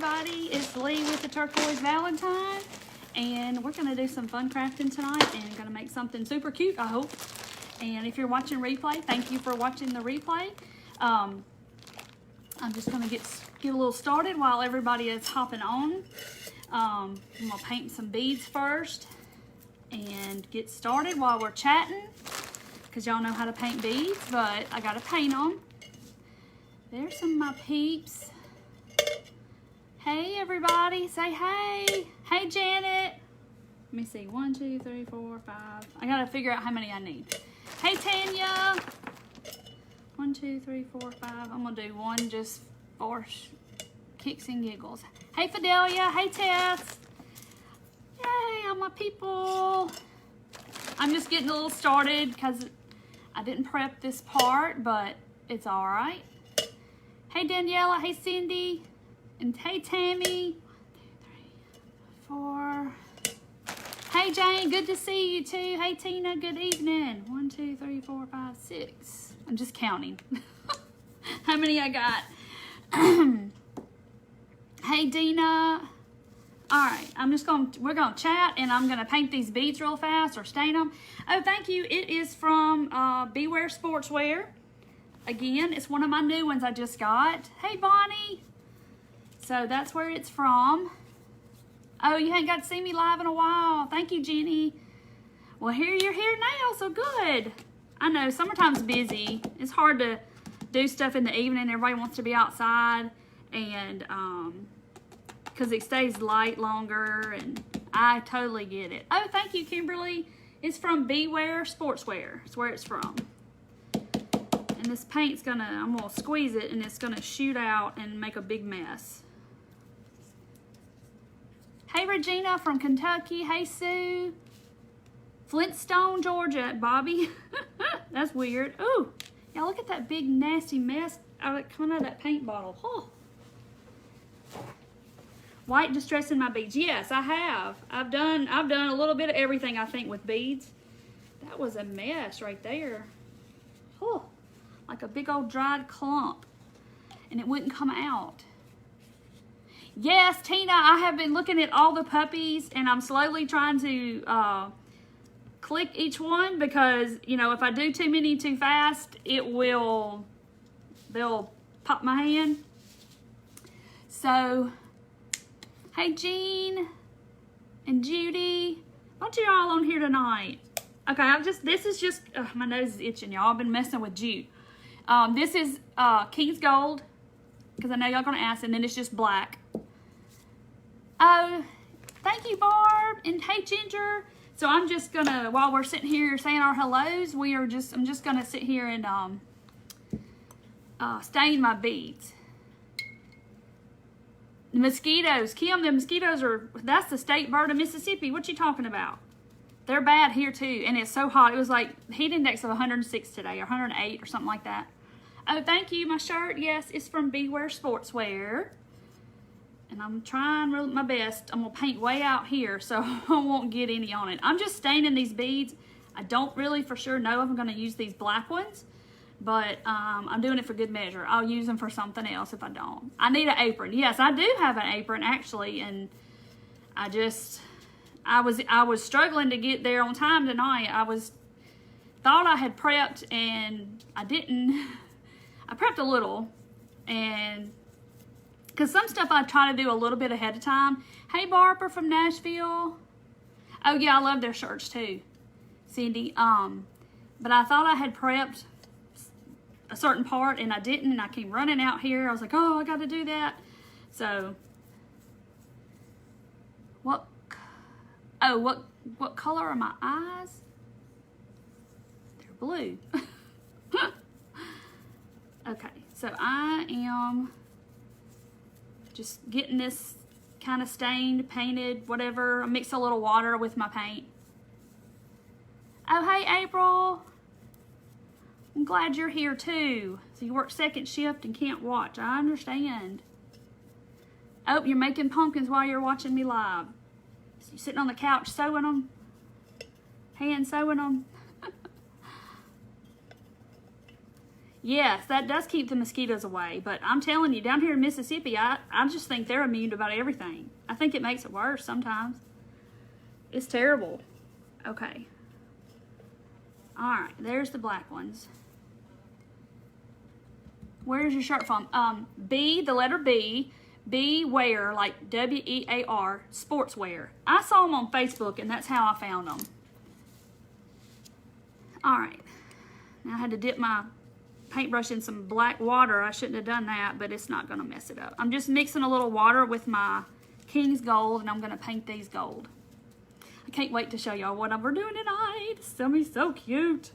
everybody, it's Lee with the Turquoise Valentine, and we're going to do some fun crafting tonight and going to make something super cute, I hope. And if you're watching replay, thank you for watching the replay. I'm just going to get a little started while everybody is hopping on. I'm going to paint some beads first and get started while we're chatting, because y'all know how to paint beads, but I got to paint them. There's some of my peeps. Hey everybody, say hey. Hey Janet. Let me see, 1, 2, 3, 4, 5. I gotta figure out how many I need. Hey Tanya. 1, 2, 3, 4, 5. I'm gonna do one just for kicks and giggles. Hey Fidelia, hey Tess. Yay, all my people. I'm just getting a little started because I didn't prep this part, but it's all right. Hey Daniela, hey Cindy, and hey Tammy. 1, 2, 3, 4. Hey Jane, good to see you too. Hey Tina, good evening. 1, 2, 3, 4, 5, 6. I'm just counting how many I got. Hey Dina. All right, we're gonna chat, and I'm gonna paint these beads real fast or stain them. Oh, thank you. It is from Beware Sportswear. Again, it's one of my new ones I just got. Hey, Bonnie. So that's where it's from. Oh, you ain't got to see me live in a while. Thank you, Jenny. Well, you're here now, so good. I know, summertime's busy. It's hard to do stuff in the evening. Everybody wants to be outside, and because it stays light longer, and I totally get it. Oh, thank you, Kimberly. It's from Beware Sportswear. It's where it's from. And this paint's I'm gonna squeeze it, and it's gonna shoot out and make a big mess. Hey Regina from Kentucky. Hey Sue. Flintstone, Georgia. Bobby. That's weird. Ooh, yeah, look at that big nasty mess coming out of that paint bottle. Oh. White distressing my beads. Yes, I have. I've done a little bit of everything, I think, with beads. That was a mess right there. Oh. Like a big old dried clump, and it wouldn't come out. Yes, Tina, I have been looking at all the puppies, and I'm slowly trying to click each one, because, you know, if I do too many too fast, they'll pop my hand. So, hey Jean and Judy, aren't you all on here tonight? Okay, this is just, my nose is itching, y'all. I've been messing with Jude. This is King's Gold, because I know y'all gonna ask, and then it's just black. Oh, thank you, Barb, and hey, Ginger. So I'm just gonna, while we're sitting here saying our hellos, I'm just gonna sit here and stain my beads. The mosquitoes, Kim, the mosquitoes that's the state bird of Mississippi. What you talking about? They're bad here too, and it's so hot. It was like heat index of 106 today, or 108 or something like that. Oh, thank you, my shirt. Yes, it's from Beware Sportswear. And I'm trying my best. I'm gonna paint way out here so I won't get any on it. I'm just staining these beads. I don't really for sure know if I'm gonna use these black ones, but I'm doing it for good measure. I'll use them for something else if I don't. I need an apron. Yes, I do have an apron actually, and I was struggling to get there on time tonight. Thought I had prepped, and I didn't. I prepped a little, and because some stuff I try to do a little bit ahead of time. Hey Barbara from Nashville. Oh yeah, I love their shirts too, Cindy. But I thought I had prepped a certain part, and I didn't, and I came running out here. I was like, oh, I got to do that. So what color are my eyes? They're blue. Okay, so I am just getting this kind of stained, painted, whatever. I mix a little water with my paint. Oh, hey, April. I'm glad you're here too. So you work second shift and can't watch. I understand. Oh, you're making pumpkins while you're watching me live. So you're sitting on the couch sewing them, hand sewing them. Yes, that does keep the mosquitoes away. But I'm telling you, down here in Mississippi, I just think they're immune to about everything. I think it makes it worse sometimes. It's terrible. Okay. All right, there's the black ones. Where's your shirt from? B, the letter B. B wear, like W-E-A-R, sportswear. I saw them on Facebook, and that's how I found them. All right. Now I had to dip my paintbrush in some black water. I shouldn't have done that, but it's not going to mess it up. I'm just mixing a little water with my King's Gold, and I'm going to paint these gold. I can't wait to show y'all what we're doing tonight. It's going to be so cute.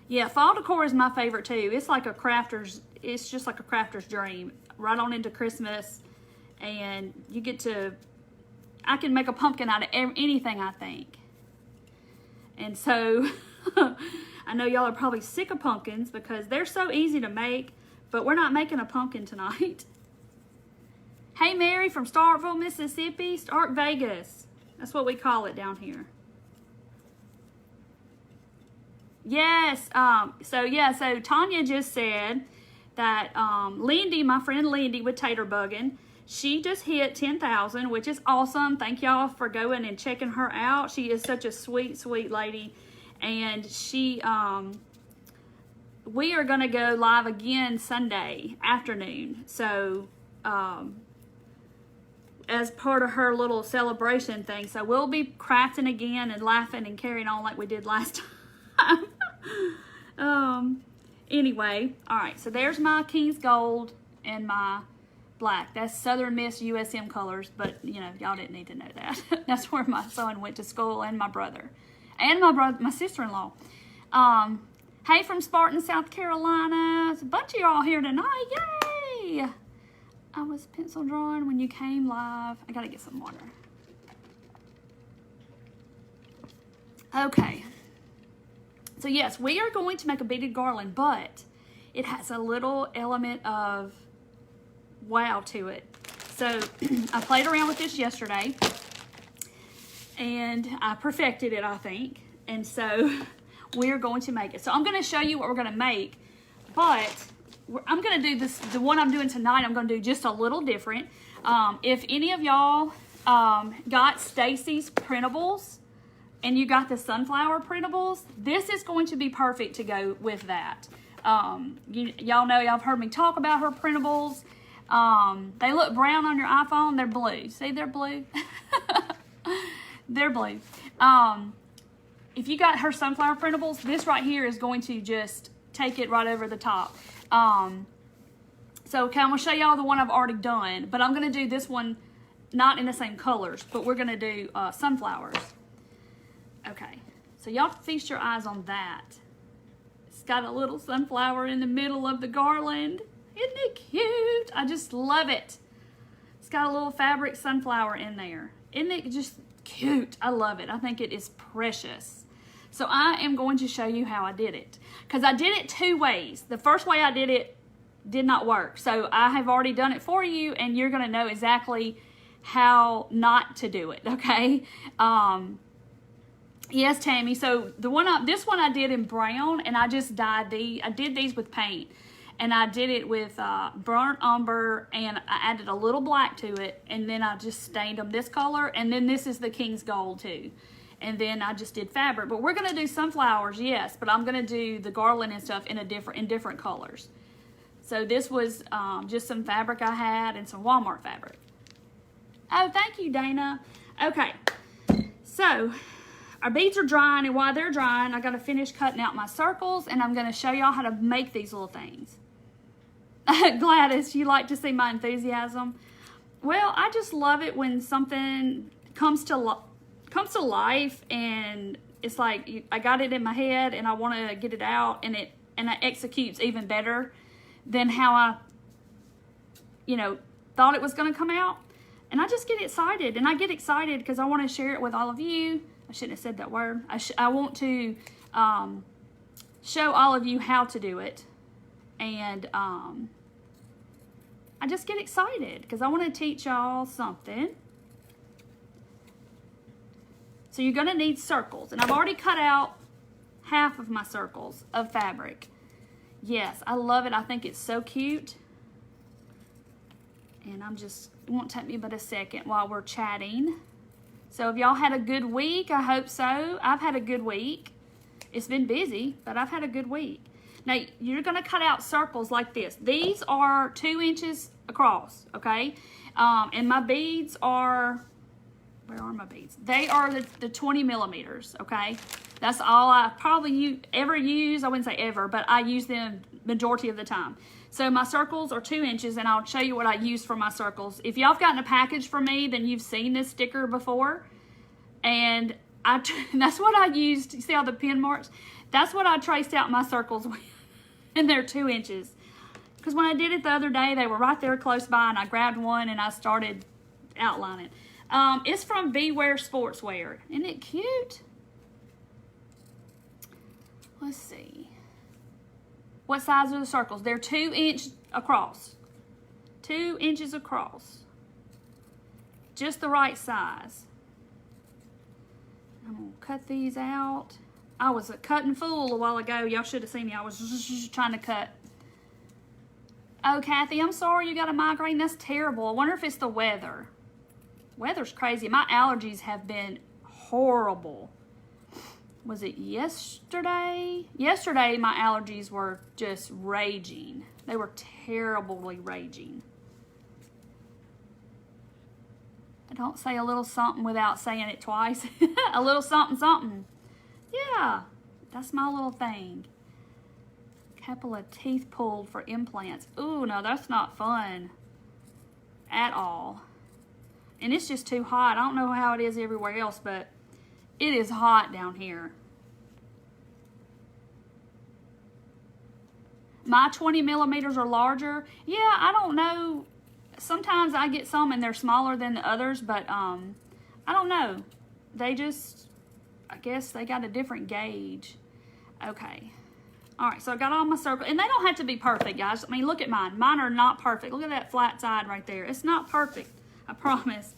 Yeah, fall decor is my favorite too. It's like a crafter's, it's just like a crafter's dream. Right on into Christmas, and you get to, I can make a pumpkin out of anything, I think. And so, I know y'all are probably sick of pumpkins because they're so easy to make, but we're not making a pumpkin tonight. Hey Mary from Starkville, Mississippi, Stark Vegas. That's what we call it down here. Yes, so Tanya just said that Lindy, my friend Lindy with Tater Buggin', she just hit 10,000, which is awesome. Thank y'all for going and checking her out. She is such a sweet, sweet lady. And she, we are going to go live again Sunday afternoon. So, as part of her little celebration thing. So we'll be crafting again and laughing and carrying on like we did last time. Anyway, all right, so there's my King's Gold and my black. That's Southern Miss USM colors, but you know, y'all didn't need to know that. That's where my son went to school, and my brother. And my sister-in-law. Hey from Spartan, South Carolina. It's a bunch of y'all here tonight. Yay! I was pencil drawing when you came live. I gotta get some water. Okay. So yes, we are going to make a beaded garland, but it has a little element of wow to it. So I played around with this yesterday, and I perfected it, I think. And so we're going to make it. So I'm going to show you what we're going to make, but I'm going to do this, the one I'm doing tonight, I'm going to do just a little different. If any of y'all got Stacy's printables, and you got the sunflower printables, this is going to be perfect to go with that. Y'all know, y'all have heard me talk about her printables. They look brown on your iPhone. They're blue. See, they're blue. They're blue. If you got her sunflower printables, this right here is going to just take it right over the top. So, okay, I'm going to show y'all the one I've already done, but I'm going to do this one not in the same colors, but we're going to do sunflowers. Okay, so y'all feast your eyes on that. It's got a little sunflower in the middle of the garland. Isn't it cute? I just love it. It's got a little fabric sunflower in there. Isn't it just cute? I love it. I think it is precious. So I am going to show you how I did it, because I did it two ways. The first way I did it did not work. So I have already done it for you, and you're going to know exactly how not to do it, okay? Yes, Tammy. So this one I did in brown, and I just dyed I did these with paint, and I did it with burnt umber, and I added a little black to it, and then I just stained them this color, and then this is the King's Gold too, and then I just did fabric. But we're gonna do sunflowers, yes, but I'm gonna do the garland and stuff in different colors. So this was just some fabric I had and some Walmart fabric. Oh, thank you, Dana. Okay, so our beads are drying, and while they're drying, I gotta finish cutting out my circles, and I'm gonna show y'all how to make these little things. Gladys, you like to see my enthusiasm? Well, I just love it when something comes to life, and it's like I got it in my head, and I want to get it out, and it executes even better than how I, thought it was going to come out. And I just get excited, and I get excited because I want to share it with all of you. I shouldn't have said that word. I want to show all of you how to do it, and I just get excited because I want to teach y'all something. So you're going to need circles, and I've already cut out half of my circles of fabric. Yes, I love it. I think it's so cute. And it won't take me but a second while we're chatting. So if y'all had a good week, I hope so. I've had a good week. It's been busy, but I've had a good week. Now, you're going to cut out circles like this. These are 2 inches across, okay? And my beads are, where are my beads? They are the 20 millimeters, okay? That's all I probably ever use. I wouldn't say ever, but I use them majority of the time. So my circles are 2 inches, and I'll show you what I use for my circles. If y'all have gotten a package from me, then you've seen this sticker before. And that's what I used. You see all the pin marks? That's what I traced out my circles with. And they're 2 inches. Because when I did it the other day, they were right there close by, and I grabbed one and I started outlining. It's from Beware Sportswear. Isn't it cute? Let's see. What size are the circles? They're 2 inch across. 2 inches across. Just the right size. I'm going to cut these out. I was a cutting fool a while ago. Y'all should have seen me. I was just trying to cut. Oh, Kathy, I'm sorry you got a migraine. That's terrible. I wonder if it's the weather. Weather's crazy. My allergies have been horrible. Was it yesterday? Yesterday, my allergies were just raging. They were terribly raging. I don't say a little something without saying it twice. A little something, something. Yeah, that's my little thing. Couple of teeth pulled for implants. Ooh, no, that's not fun at all. And it's just too hot. I don't know how it is everywhere else, but it is hot down here. My 20 millimeters are larger. Yeah, I don't know. Sometimes I get some and they're smaller than the others, but I don't know. They just, I guess they got a different gauge. Okay. All right, so I got all my circles. And they don't have to be perfect, guys. I mean, look at mine. Mine are not perfect. Look at that flat side right there. It's not perfect, I promise.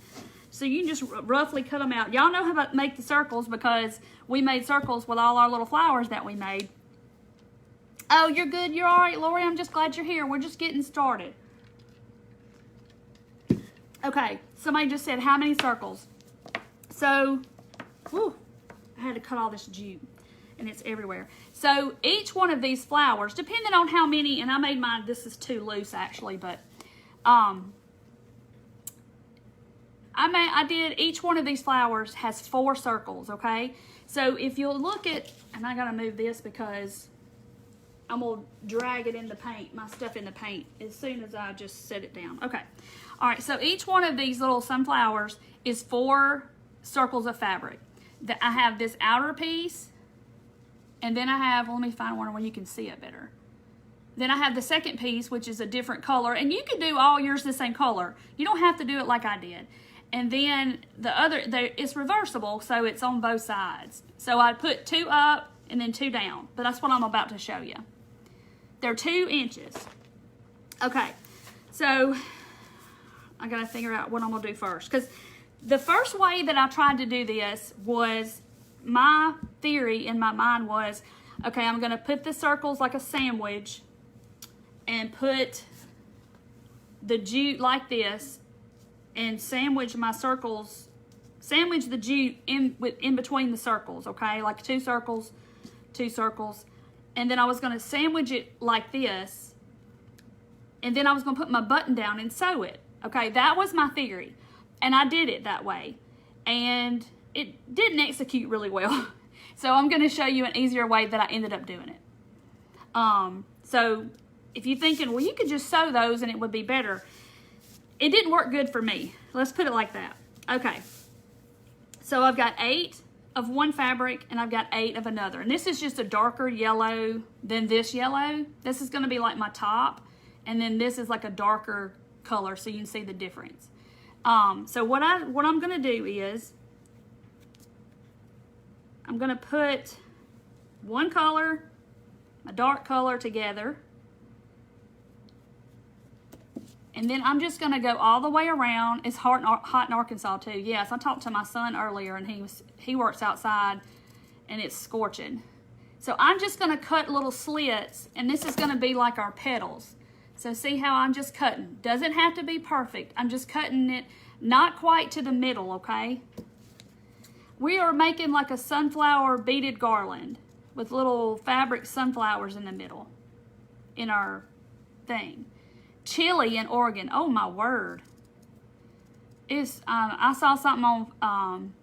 So you can just roughly cut them out. Y'all know how to make the circles because we made circles with all our little flowers that we made. Oh, you're good. You're all right, Lori. I'm just glad you're here. We're just getting started. Okay, somebody just said, how many circles? So, whew, I had to cut all this jute, and it's everywhere. So, each one of these flowers, depending on how many, and I made mine, this is too loose actually, but I did, each one of these flowers has 4 circles, okay? So, if you'll look at, and I gotta move this because I'm gonna drag it in the paint, my stuff in the paint, as soon as I just set it down. Okay. All right, so each one of these little sunflowers is 4 circles of fabric. I have this outer piece, and then I have, let me find one where you can see it better. Then I have the second piece, which is a different color, and you can do all yours the same color. You don't have to do it like I did. And then the other, it's reversible, so it's on both sides. So I put 2 up and then 2 down, but that's what I'm about to show you. They're 2 inches. Okay, so I gotta figure out what I'm gonna do first. Because the first way that I tried to do this was, my theory in my mind was, okay, I'm gonna put the circles like a sandwich and put the jute like this and sandwich my circles, sandwich the jute in between the circles, okay? Like 2 circles, 2 circles. And then I was gonna sandwich it like this, and then I was gonna put my button down and sew it. Okay, that was my theory, and I did it that way, and it didn't execute really well. So I'm going to show you an easier way that I ended up doing it. So if you're thinking, well, you could just sew those and it would be better, it didn't work good for me. Let's put it like that. Okay, so I've got 8 of one fabric and I've got 8 of another, and this is just a darker yellow than this yellow. This is going to be like my top, and then this is like a darker color, so you can see the difference. So what I'm gonna do is I'm gonna put one color, a dark color together, and then I'm just gonna go all the way around. It's hot in Arkansas too. Yes, I talked to my son earlier, and he works outside, and it's scorching. So I'm just gonna cut little slits, and this is gonna be like our petals. So see how I'm just cutting. Doesn't have to be perfect. I'm just cutting it not quite to the middle, okay? We are making like a sunflower beaded garland with little fabric sunflowers in the middle in our thing. Chili in Oregon. Oh my word. I saw something on,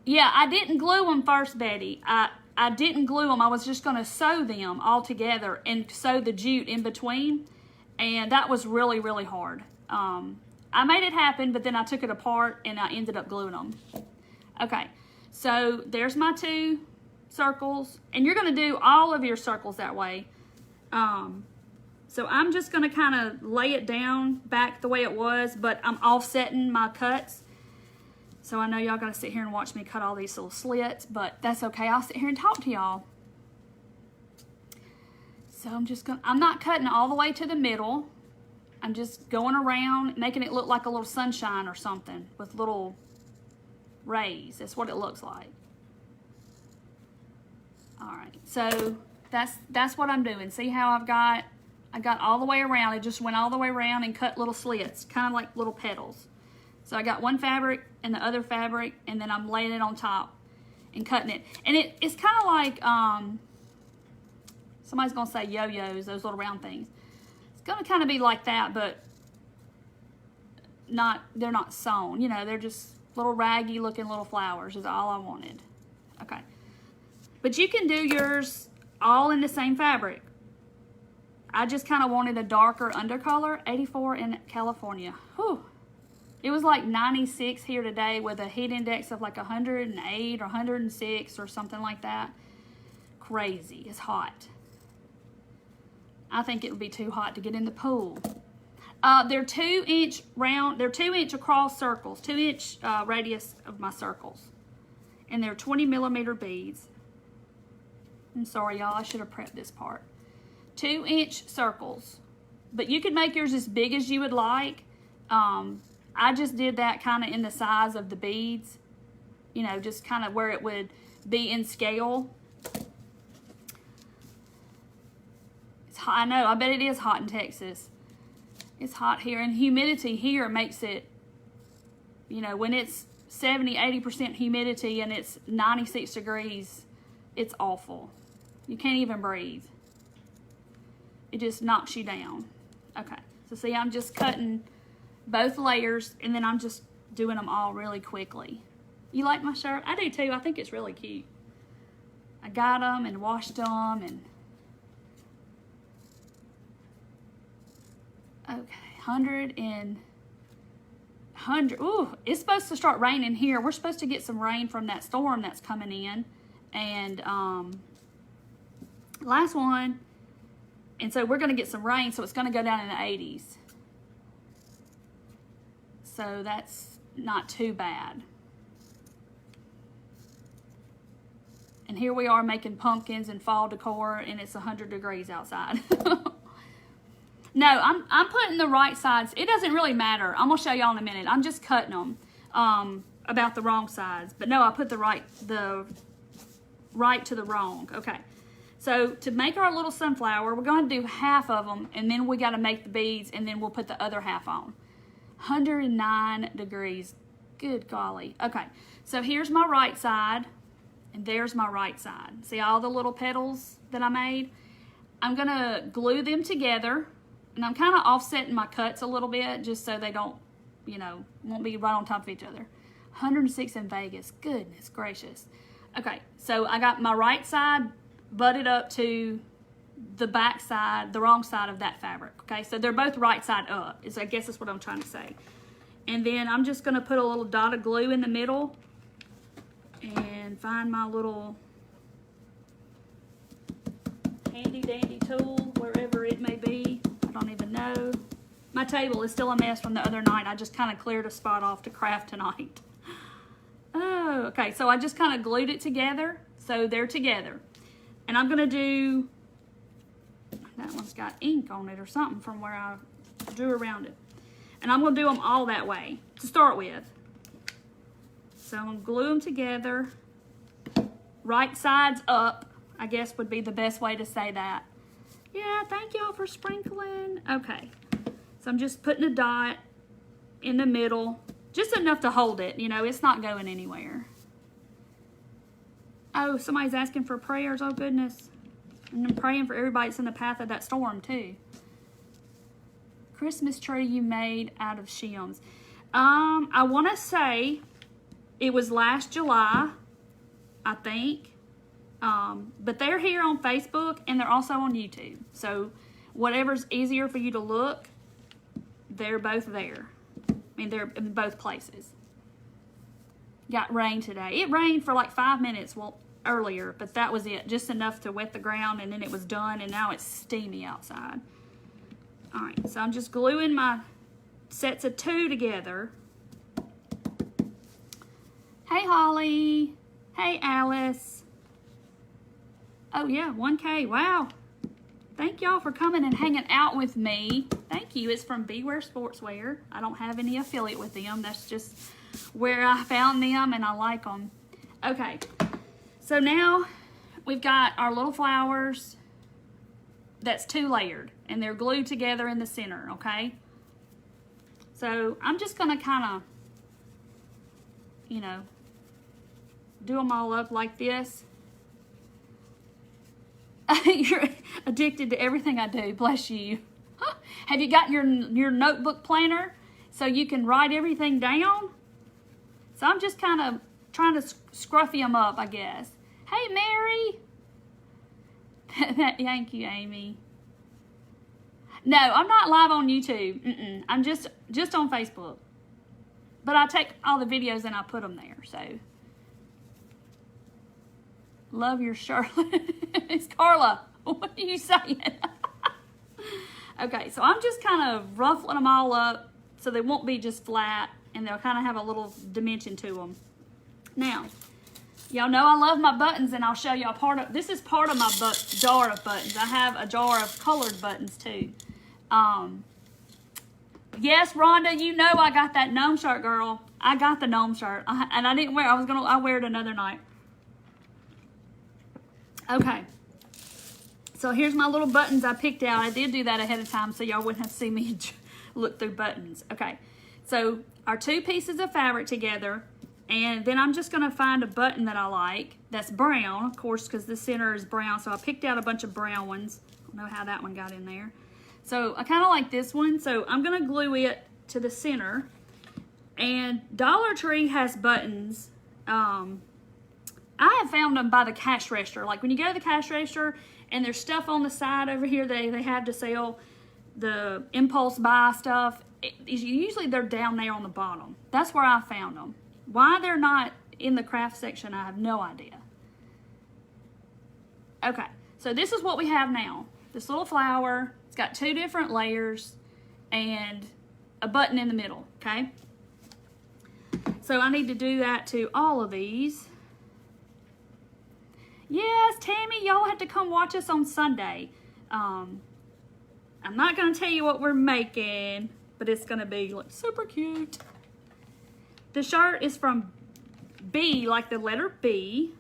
yeah, I didn't glue them first, Betty. I didn't glue them. I was just going to sew them all together and sew the jute in between. And that was really, really hard. I made it happen, but then I took it apart and I ended up gluing them. Okay, so there's my 2 circles. And you're going to do all of your circles that way. So I'm just going to kind of lay it down back the way it was, but I'm offsetting my cuts. So I know y'all got to sit here and watch me cut all these little slits, but that's okay. I'll sit here and talk to y'all. So I'm not cutting all the way to the middle. I'm just going around, making it look like a little sunshine or something with little rays. That's what it looks like. All right, so that's what I'm doing. See how I got all the way around. I just went all the way around and cut little slits, kind of like little petals. So I got one fabric and the other fabric, and then I'm laying it on top and cutting it. And it's kind of like, somebody's going to say yo-yos, those little round things. It's going to kind of be like that, but they're not sewn. You know, they're just little raggy looking little flowers is all I wanted. Okay. But you can do yours all in the same fabric. I just kind of wanted a darker undercolor. 84 in California. Whew. It was like 96 here today with a heat index of like 108 or 106 or something like that. Crazy. It's hot. I think it would be too hot to get in the pool. They're 2-inch round. They're 2-inch across circles. 2-inch radius of my circles. And they're 20mm beads. I'm sorry, y'all. I should have prepped this part. 2-inch circles. But you could make yours as big as you would like. I just did that kind of in the size of the beads, you know, just kind of where it would be in scale. It's hot. I know, I bet it is hot in Texas. It's hot here, and humidity here makes it, you know, when it's 70-80% humidity and it's 96 degrees, it's awful. You can't even breathe. It just knocks you down. Okay, so see, I'm just cutting both layers, and then I'm just doing them all really quickly. You like my shirt? I do too. I think it's really cute. I got them and washed them, and okay, 100. Ooh, it's supposed to start raining here. We're supposed to get some rain from that storm that's coming in, and last one, and so we're going to get some rain, so it's going to go down in the 80s. So that's not too bad. And here we are making pumpkins and fall decor, and it's 100 degrees outside. No, I'm putting the right sides. It doesn't really matter. I'm going to show y'all in a minute. I'm just cutting them about the wrong sides. But no, I put the right to the wrong. Okay. So to make our little sunflower, we're going to do half of them, and then we got to make the beads, and then we'll put the other half on. 109 degrees. Good golly. Okay, so here's my right side, and there's my right side. See all the little petals that I made? I'm going to glue them together, and I'm kind of offsetting my cuts a little bit just so they don't, you know, won't be right on top of each other. 106 in Vegas. Goodness gracious. Okay, so I got my right side butted up to the back side, the wrong side of that fabric. Okay, so they're both right side up. I guess that's what I'm trying to say. And then I'm just going to put a little dot of glue in the middle and find my little handy dandy tool wherever it may be. I don't even know. My table is still a mess from the other night. I just kind of cleared a spot off to craft tonight. Oh, okay, so I just kind of glued it together so they're together. And I'm going to do, that one's got ink on it or something from where I drew around it. And I'm going to do them all that way to start with. So I'm going to glue them together, right sides up. I guess would be the best way to say that. Yeah, thank y'all for sprinkling. Okay, so I'm just putting a dot in the middle, just enough to hold it. You know, it's not going anywhere. Oh, somebody's asking for prayers. Oh, goodness. And I'm praying for everybody that's in the path of that storm, too. Christmas tree you made out of shims. I want to say it was last July, I think. But they're here on Facebook, and they're also on YouTube. So whatever's easier for you to look, they're both there. I mean, they're in both places. Got rain today. It rained for like 5 minutes earlier, but that was it. Just enough to wet the ground, and then it was done, and now it's steamy outside. All right, so I'm just gluing my sets of 2 together. Hey, Holly. Hey, Alice. Oh, yeah, 1K. Wow. Thank y'all for coming and hanging out with me. Thank you. It's from Beware Sportswear. I don't have any affiliate with them. That's just where I found them, and I like them. Okay, so now we've got our little flowers. That's 2 layered, and they're glued together in the center, okay? So I'm just gonna kind of, you know, do them all up like this. You're addicted to everything I do, bless you. Have you got your notebook planner so you can write everything down? So I'm just kind of trying to scruffy them up, I guess. Hey, Mary. Thank you, Amy. No, I'm not live on YouTube. I'm just on Facebook. But I take all the videos and I put them there, so. Love your shirt. It's Carla. What are you saying? Okay, so I'm just kind of ruffling them all up so they won't be just flat, and they'll kind of have a little dimension to them. Now, y'all know I love my buttons, and I'll show y'all this is part of my jar of buttons. I have a jar of colored buttons too. Yes, Rhonda, you know I got that gnome shirt, girl. I got the gnome shirt, and I didn't wear. I wear it another night. Okay. So here's my little buttons I picked out. I did do that ahead of time so y'all wouldn't have to see me look through buttons. Okay, so our 2 pieces of fabric together, and then I'm just going to find a button that I like that's brown, of course, because the center is brown. So I picked out a bunch of brown ones. I don't know how that one got in there. So I kind of like this one, so I'm going to glue it to the center. And Dollar Tree has buttons. I have found them by the cash register. Like when you go to the cash register and there's stuff on the side over here they have to sell, the impulse buy stuff, usually they're down there on the bottom. That's where I found them. Why they're not in the craft section, I have no idea. Okay, so this is what we have now. This little flower, it's got 2 different layers and a button in the middle, okay? So I need to do that to all of these. Yes, Tammy, y'all have to come watch us on Sunday. I'm not going to tell you what we're making, but it's going to be like super cute. The shirt is from B, like the letter B,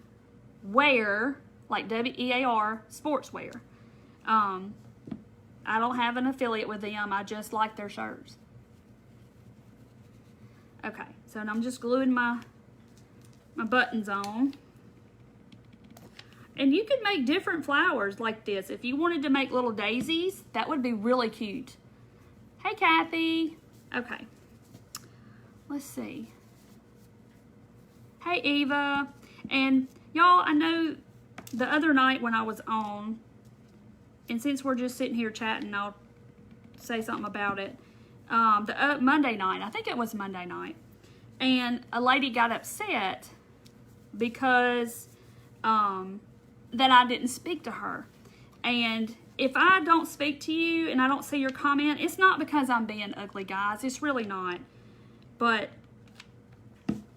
Wear, like W-E-A-R, Sportswear. I don't have an affiliate with them. I just like their shirts. Okay, so I'm just gluing my buttons on. And you could make different flowers like this. If you wanted to make little daisies, that would be really cute. Hey, Kathy. Okay. Let's see. Hey, Eva. And y'all, I know the other night when I was on, and since we're just sitting here chatting, I'll say something about it. The Monday night, I think it was Monday night, and a lady got upset because that I didn't speak to her. And if I don't speak to you and I don't see your comment, it's not because I'm being ugly, guys. It's really not. But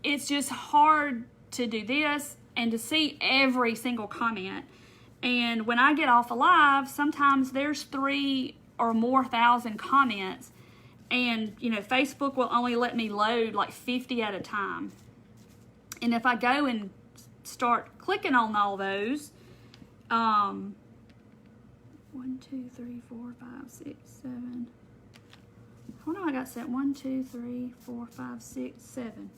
it's just hard to do this and to see every single comment. And when I get off a live, sometimes there's 3 or more thousand comments. And, you know, Facebook will only let me load like 50 at a time. And if I go and start clicking on all those, 1, 2, 3, 4, 5, 6, 7. Hold on, I got set 1, 2, 3, 4, 5, 6, 7.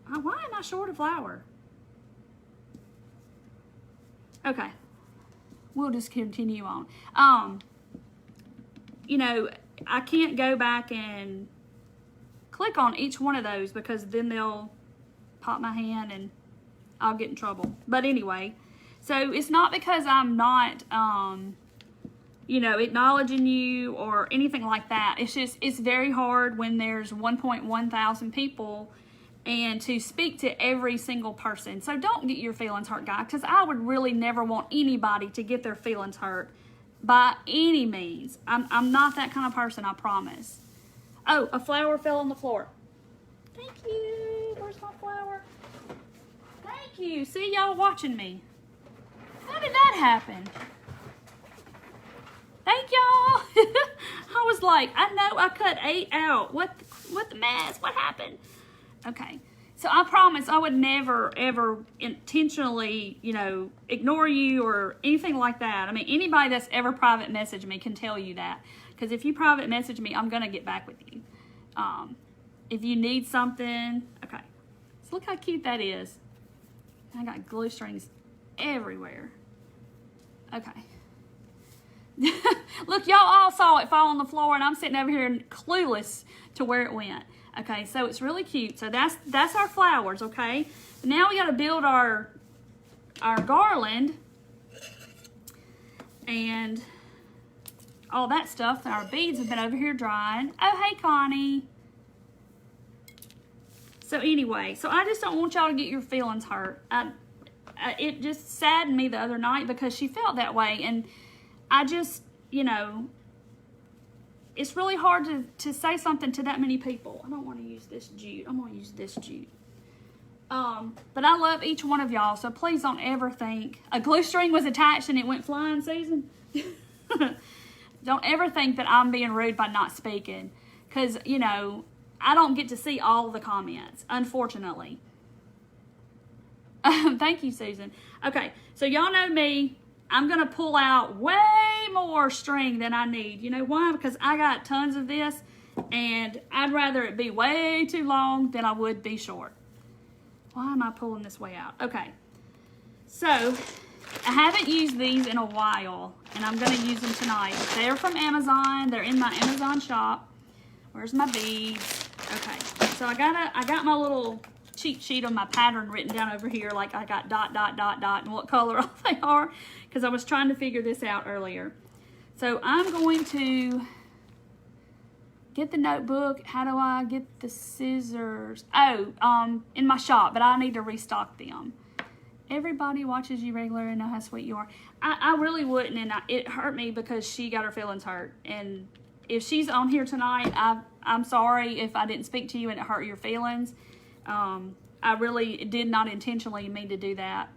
Why am I short a flower? Okay, we'll just continue on. You know, I can't go back and click on each one of those because then they'll pop my hand and I'll get in trouble. But anyway, so it's not because I'm not, you know, acknowledging you or anything like that. It's just, it's very hard when there's 1.1 thousand people and to speak to every single person. So don't get your feelings hurt, guys, because I would really never want anybody to get their feelings hurt by any means. I'm not that kind of person, I promise. Oh, a flower fell on the floor. Thank you. Where's my flower? Thank you. See, y'all watching me. How did that happen? Thank y'all. I was like, I know I cut 8 out. What the mess? What happened? Okay. So I promise I would never, ever intentionally, you know, ignore you or anything like that. I mean, anybody that's ever private messaged me can tell you that. Because if you private message me, I'm going to get back with you. If you need something. Okay. So look how cute that is. I got glue strings everywhere. Okay. Look, y'all all saw it fall on the floor, and I'm sitting over here clueless to where it went. Okay, so it's really cute. So that's our flowers, okay? Now we got to build our garland and all that stuff. Our beads have been over here drying. Oh, hey, Connie. So anyway, so I just don't want y'all to get your feelings hurt. It just saddened me the other night because she felt that way, and I just, you know, it's really hard to say something to that many people. I don't want to use this jute. I'm going to use this jute. But I love each one of y'all, so please don't ever think a glue string was attached and it went flying, Susan. Don't ever think that I'm being rude by not speaking, because, you know, I don't get to see all the comments, unfortunately. Thank you, Susan. Okay, so y'all know me. I'm going to pull out way more string than I need. You know why? Because I got tons of this, and I'd rather it be way too long than I would be short. Why am I pulling this way out? Okay, so I haven't used these in a while, and I'm going to use them tonight. They're from Amazon. They're in my Amazon shop. Where's my beads? Okay, so I got my little cheat sheet of my pattern written down over here, like I got dot, dot, dot, dot, and what color they are, because I was trying to figure this out earlier. So I'm going to get the notebook. How do I get the scissors? Oh, in my shop, but I need to restock them. Everybody watches you regularly and know how sweet you are. I really wouldn't, and it hurt me because she got her feelings hurt. And if she's on here tonight, I'm sorry if I didn't speak to you and it hurt your feelings. I really did not intentionally mean to do that.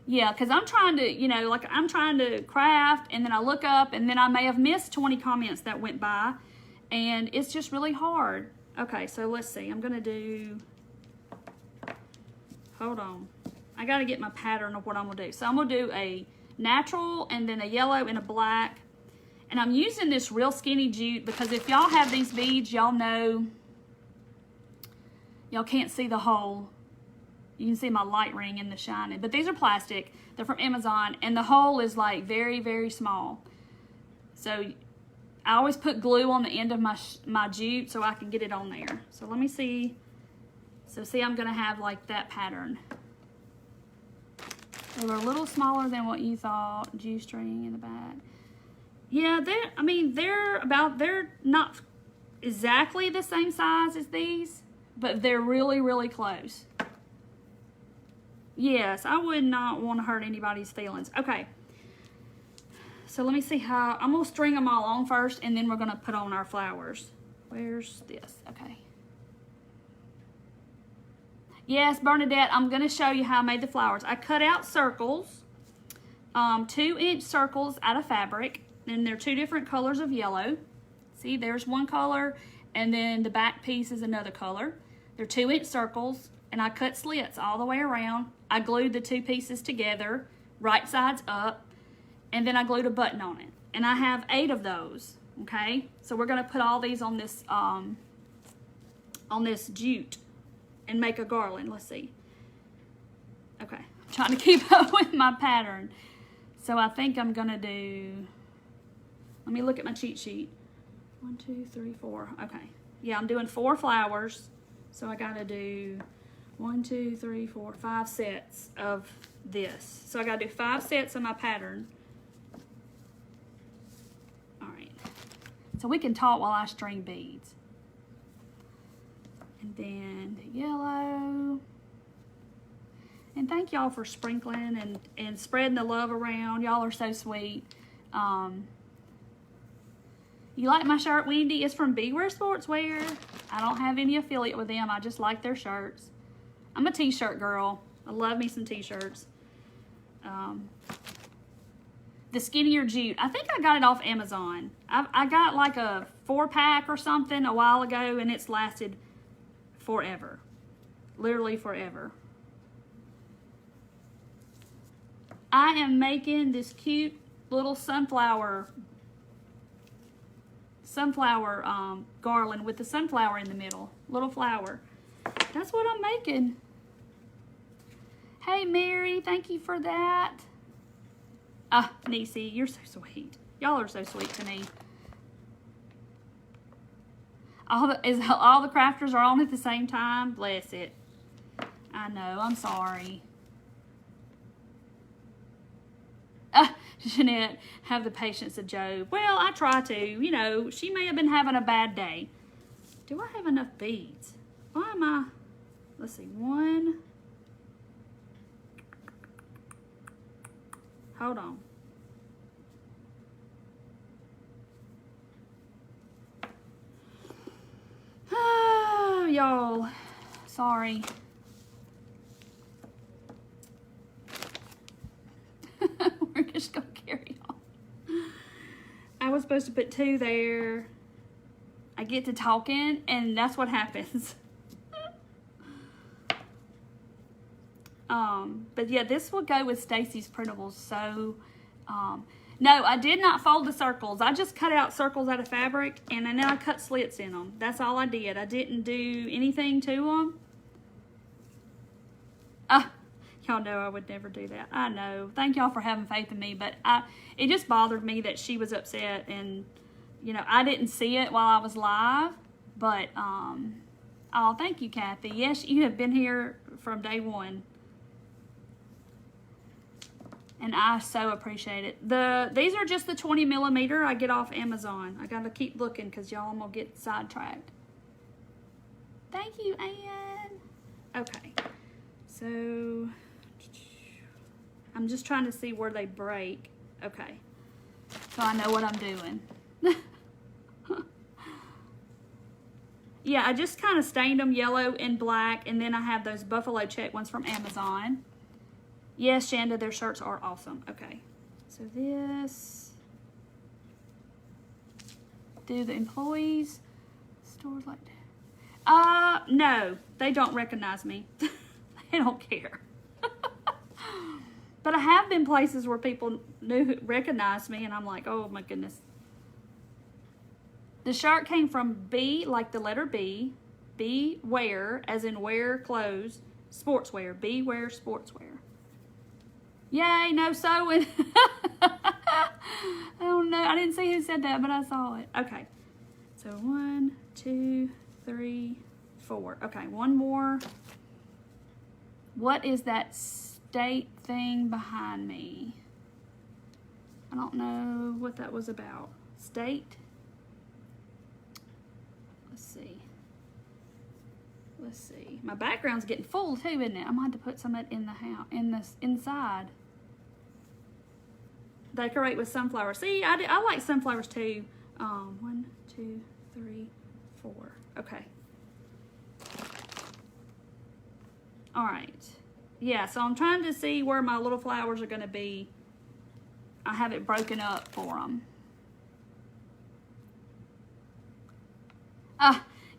Yeah, because I'm trying to, you know, like I'm trying to craft, and then I look up, and then I may have missed 20 comments that went by, and it's just really hard. Okay, so let's see. I'm going to do, hold on. I got to get my pattern of what I'm going to do. So I'm going to do a natural, and then a yellow, and a black. And I'm using this real skinny jute because if y'all have these beads, y'all know, y'all can't see the hole. You can see my light ring in the shining. But these are plastic. They're from Amazon. And the hole is like very, very small. So I always put glue on the end of my jute so I can get it on there. So let me see. So see, I'm going to have like that pattern. They were a little smaller than what you thought. Jute string in the back. Yeah, they're not exactly the same size as these, but they're really, really close. Yes, I would not want to hurt anybody's feelings. Okay, so let me see how, I'm going to string them all on first, and then we're going to put on our flowers. Where's this? Okay. Yes, Bernadette, I'm going to show you how I made the flowers. I cut out circles, 2-inch circles out of fabric. And they're 2 different colors of yellow. See, there's one color, and then the back piece is another color. They're 2-inch circles, and I cut slits all the way around. I glued the 2 pieces together, right sides up, and then I glued a button on it. And I have 8 of those, okay? So we're gonna put all these on this jute and make a garland. Let's see. Okay, I'm trying to keep up with my pattern. So I think I'm gonna do, let me look at my cheat sheet. 1, 2, 3, 4, okay. Yeah, I'm doing 4 flowers. So I gotta do 1, 2, 3, 4, 5 sets of this. So I gotta do 5 sets of my pattern. All right. So we can talk while I string beads. And then the yellow. And thank y'all for sprinkling and spreading the love around. Y'all are so sweet. You like my shirt, Wendy? It's from Beware Sportswear. I don't have any affiliate with them. I just like their shirts. I'm a t-shirt girl. I love me some t-shirts. The skinnier jute. I think I got it off Amazon. I got like a 4-pack or something a while ago, and it's lasted forever. Literally forever. I am making this cute little sunflower garland with the sunflower in the middle. Little flower. That's what I'm making. Hey, Mary, thank you for that. Niecy, you're so sweet. Y'all are so sweet to me. All the crafters are on at the same time. Bless it. I know, I'm sorry. Jeanette, have the patience of Job. Well, I try to. You know, she may have been having a bad day. Do I have enough beads? Why am I? Let's see. 1. Hold on. Y'all. Sorry. We're just gonna carry on. I was supposed to put 2 there. I get to talking, and that's what happens. But yeah, this will go with Stacy's printables. So, no, I did not fold the circles. I just cut out circles out of fabric, and then I cut slits in them. That's all I did. I didn't do anything to them. Y'all know I would never do that. I know. Thank y'all for having faith in me, but it just bothered me that she was upset, and you know, I didn't see it while I was live, but oh, thank you, Kathy. Yes, you have been here from day one, and I so appreciate it. These are just the 20 millimeter I get off Amazon. I gotta keep looking because y'all I'm gonna get sidetracked. Thank you, Ann. Okay, so I'm just trying to see where they break. Okay, so I know what I'm doing. Yeah, I just kind of stained them yellow and black, and then I have those buffalo check ones from Amazon. Yes, Shanda, their shirts are awesome. Okay, so this, do the employees stores like that? No, they don't recognize me. They don't care. But I have been places where people recognized me, and I'm like, oh my goodness. The shirt came from B, like the letter B, wear, as in wear clothes, sportswear, Beware Sportswear. Yay, no sewing. Oh no, I didn't see who said that, but I saw it. Okay, so 1, 2, 3, 4. Okay, one more. What is that state thing behind me? I don't know what that was about. State? Let's see. My background's getting full too, isn't it? I might have to put some of it in the house, inside. Decorate with sunflowers. See, I like sunflowers too. 1, 2, 3, 4. Okay. All right. Yeah, so I'm trying to see where my little flowers are going to be. I have it broken up for them.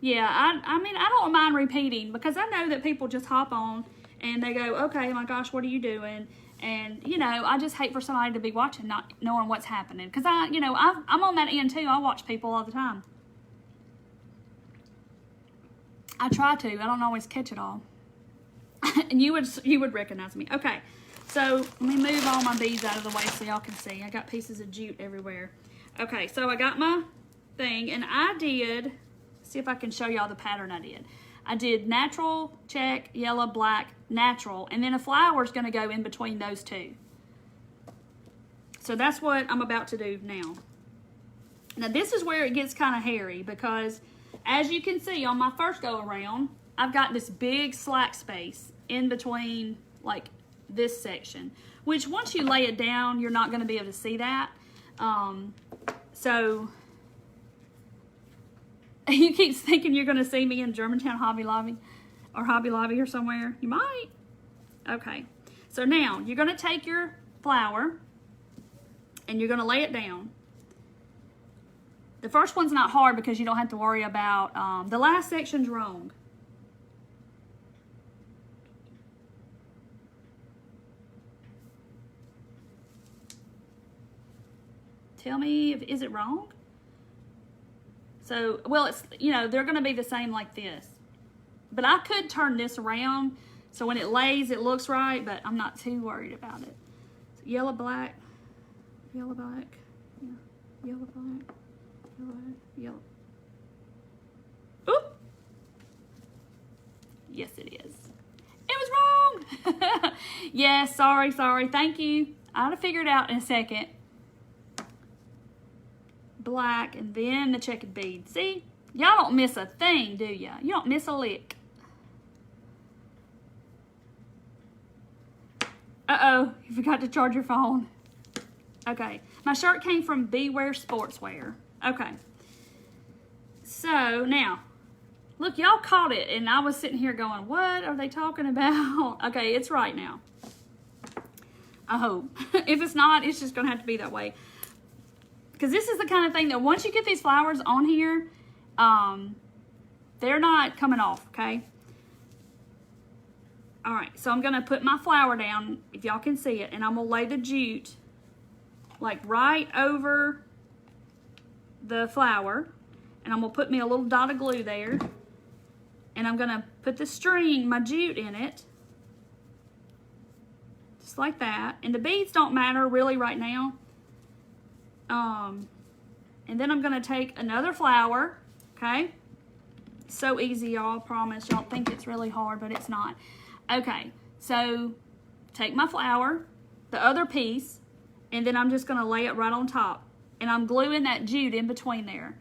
Yeah, I mean, I don't mind repeating because I know that people just hop on and they go, okay, my gosh, what are you doing? And, you know, I just hate for somebody to be watching, not knowing what's happening. Because I'm on that end too. I watch people all the time. I try to. I don't always catch it all. And you would recognize me. Okay, so let me move all my beads out of the way so y'all can see. I got pieces of jute everywhere. Okay, so I got my thing, and I did, see if I can show y'all the pattern I did. I did natural, check, yellow, black, natural, and then a flower is going to go in between those two. So that's what I'm about to do now. Now this is where it gets kind of hairy because as you can see on my first go around, I've got this big slack space in between like this section, which once you lay it down, you're not going to be able to see that. So you keep thinking you're going to see me in Germantown Hobby Lobby or somewhere. You might. Okay. So now you're going to take your flower and you're going to lay it down. The first one's not hard because you don't have to worry about, the last section's wrong. Tell me, is it wrong? So, well, it's, you know, they're going to be the same like this. But I could turn this around so when it lays, it looks right, but I'm not too worried about it. So yellow, black, yeah, yellow, black, yellow. Oop! Yes, it is. It was wrong! Yes, sorry. Thank you. I'll figure it out in a second. Black, and then the checkered bead. See? Y'all don't miss a thing, do ya? You don't miss a lick. Uh-oh, you forgot to charge your phone. Okay, my shirt came from Beware Sportswear. Okay, so now, look, y'all caught it, and I was sitting here going, what are they talking about? Okay, it's right now. I hope. If it's not, it's just gonna have to be that way. Because this is the kind of thing that once you get these flowers on here, they're not coming off, okay? All right, so I'm gonna put my flower down, if y'all can see it, and I'm gonna lay the jute like right over the flower, and I'm gonna put me a little dot of glue there, and I'm gonna put the string, my jute in it, just like that. And the beads don't matter really right now. And then I'm gonna take another flower, okay? So easy, y'all, I promise. Y'all think it's really hard, but it's not. Okay, so take my flower, the other piece, and then I'm just gonna lay it right on top. And I'm gluing that jute in between there.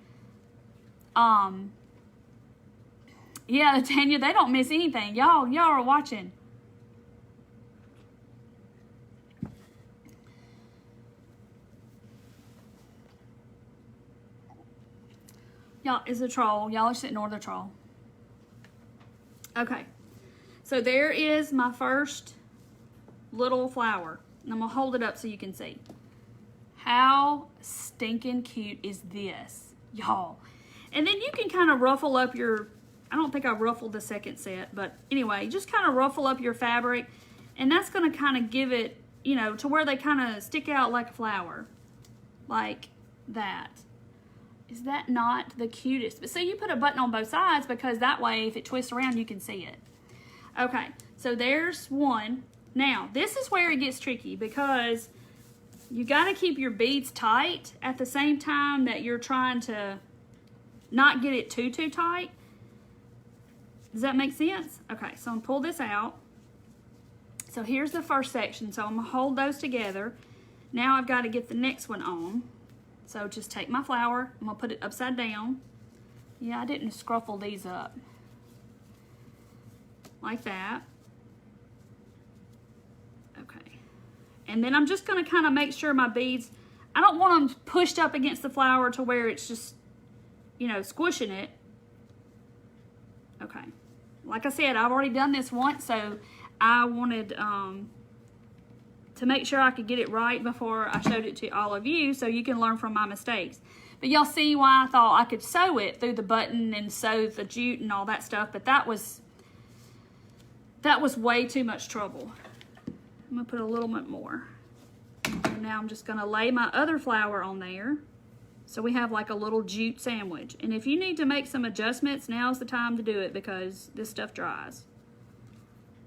Yeah, Tanya, they don't miss anything. Y'all are watching. Y'all is a troll. Y'all are sitting over the troll. Okay, so there is my first little flower. And I'm gonna hold it up so you can see. How stinking cute is this, y'all? And then you can kind of ruffle up your, I don't think I ruffled the second set, but anyway, just kind of ruffle up your fabric, and that's gonna kind of give it, you know, to where they kind of stick out like a flower, like that. Is that not the cutest? But see, you put a button on both sides because that way, if it twists around, you can see it. Okay, so there's one. Now, this is where it gets tricky because you got to keep your beads tight at the same time that you're trying to not get it too tight. Does that make sense? Okay, so I'm gonna pull this out. So here's the first section. So I'm gonna hold those together. Now I've got to get the next one on. So just take my flower, I'm gonna put it upside down. Yeah, I didn't scruffle these up. Like that. Okay. And then I'm just gonna kind of make sure my beads, I don't want them pushed up against the flower to where it's just, you know, squishing it. Okay. Like I said, I've already done this once, so I wanted to make sure I could get it right before I showed it to all of you so you can learn from my mistakes. But y'all see why I thought I could sew it through the button and sew the jute and all that stuff, but that was way too much trouble. I'm gonna put a little bit more. And now I'm just gonna lay my other flower on there. So we have like a little jute sandwich. And if you need to make some adjustments, now's the time to do it because this stuff dries.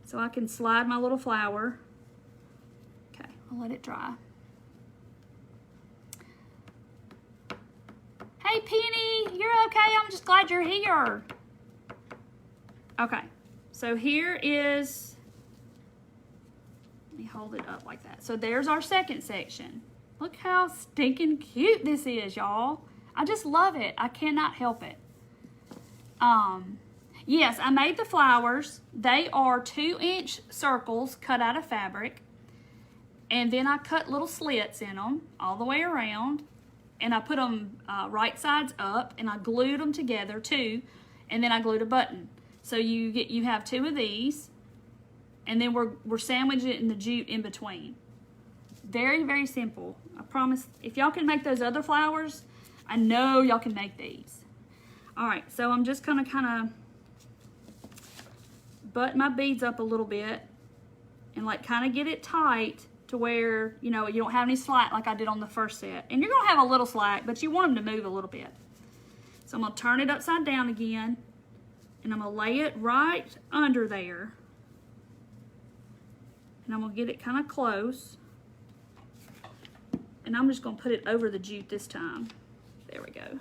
So I can slide my little flower. Okay, I'll let it dry. Hey Penny, you're okay? I'm just glad you're here. Okay, so here is, let me hold it up like that. So there's our second section. Look how stinking cute this is, y'all. I just love it. I cannot help it. Yes, I made the flowers. They are 2-inch circles cut out of fabric. And then I cut little slits in them all the way around. And I put them right sides up, and I glued them together too. And then I glued a button. So you have 2 of these, and then we're sandwiching it in the jute in between. Very, very simple. I promise, if y'all can make those other flowers, I know y'all can make these. All right, so I'm just gonna kind of button my beads up a little bit and like kind of get it tight to where, you know, you don't have any slack like I did on the first set. And you're gonna have a little slack, but you want them to move a little bit. So I'm gonna turn it upside down again, and I'm gonna lay it right under there. And I'm gonna get it kind of close. And I'm just gonna put it over the jute this time. There we go.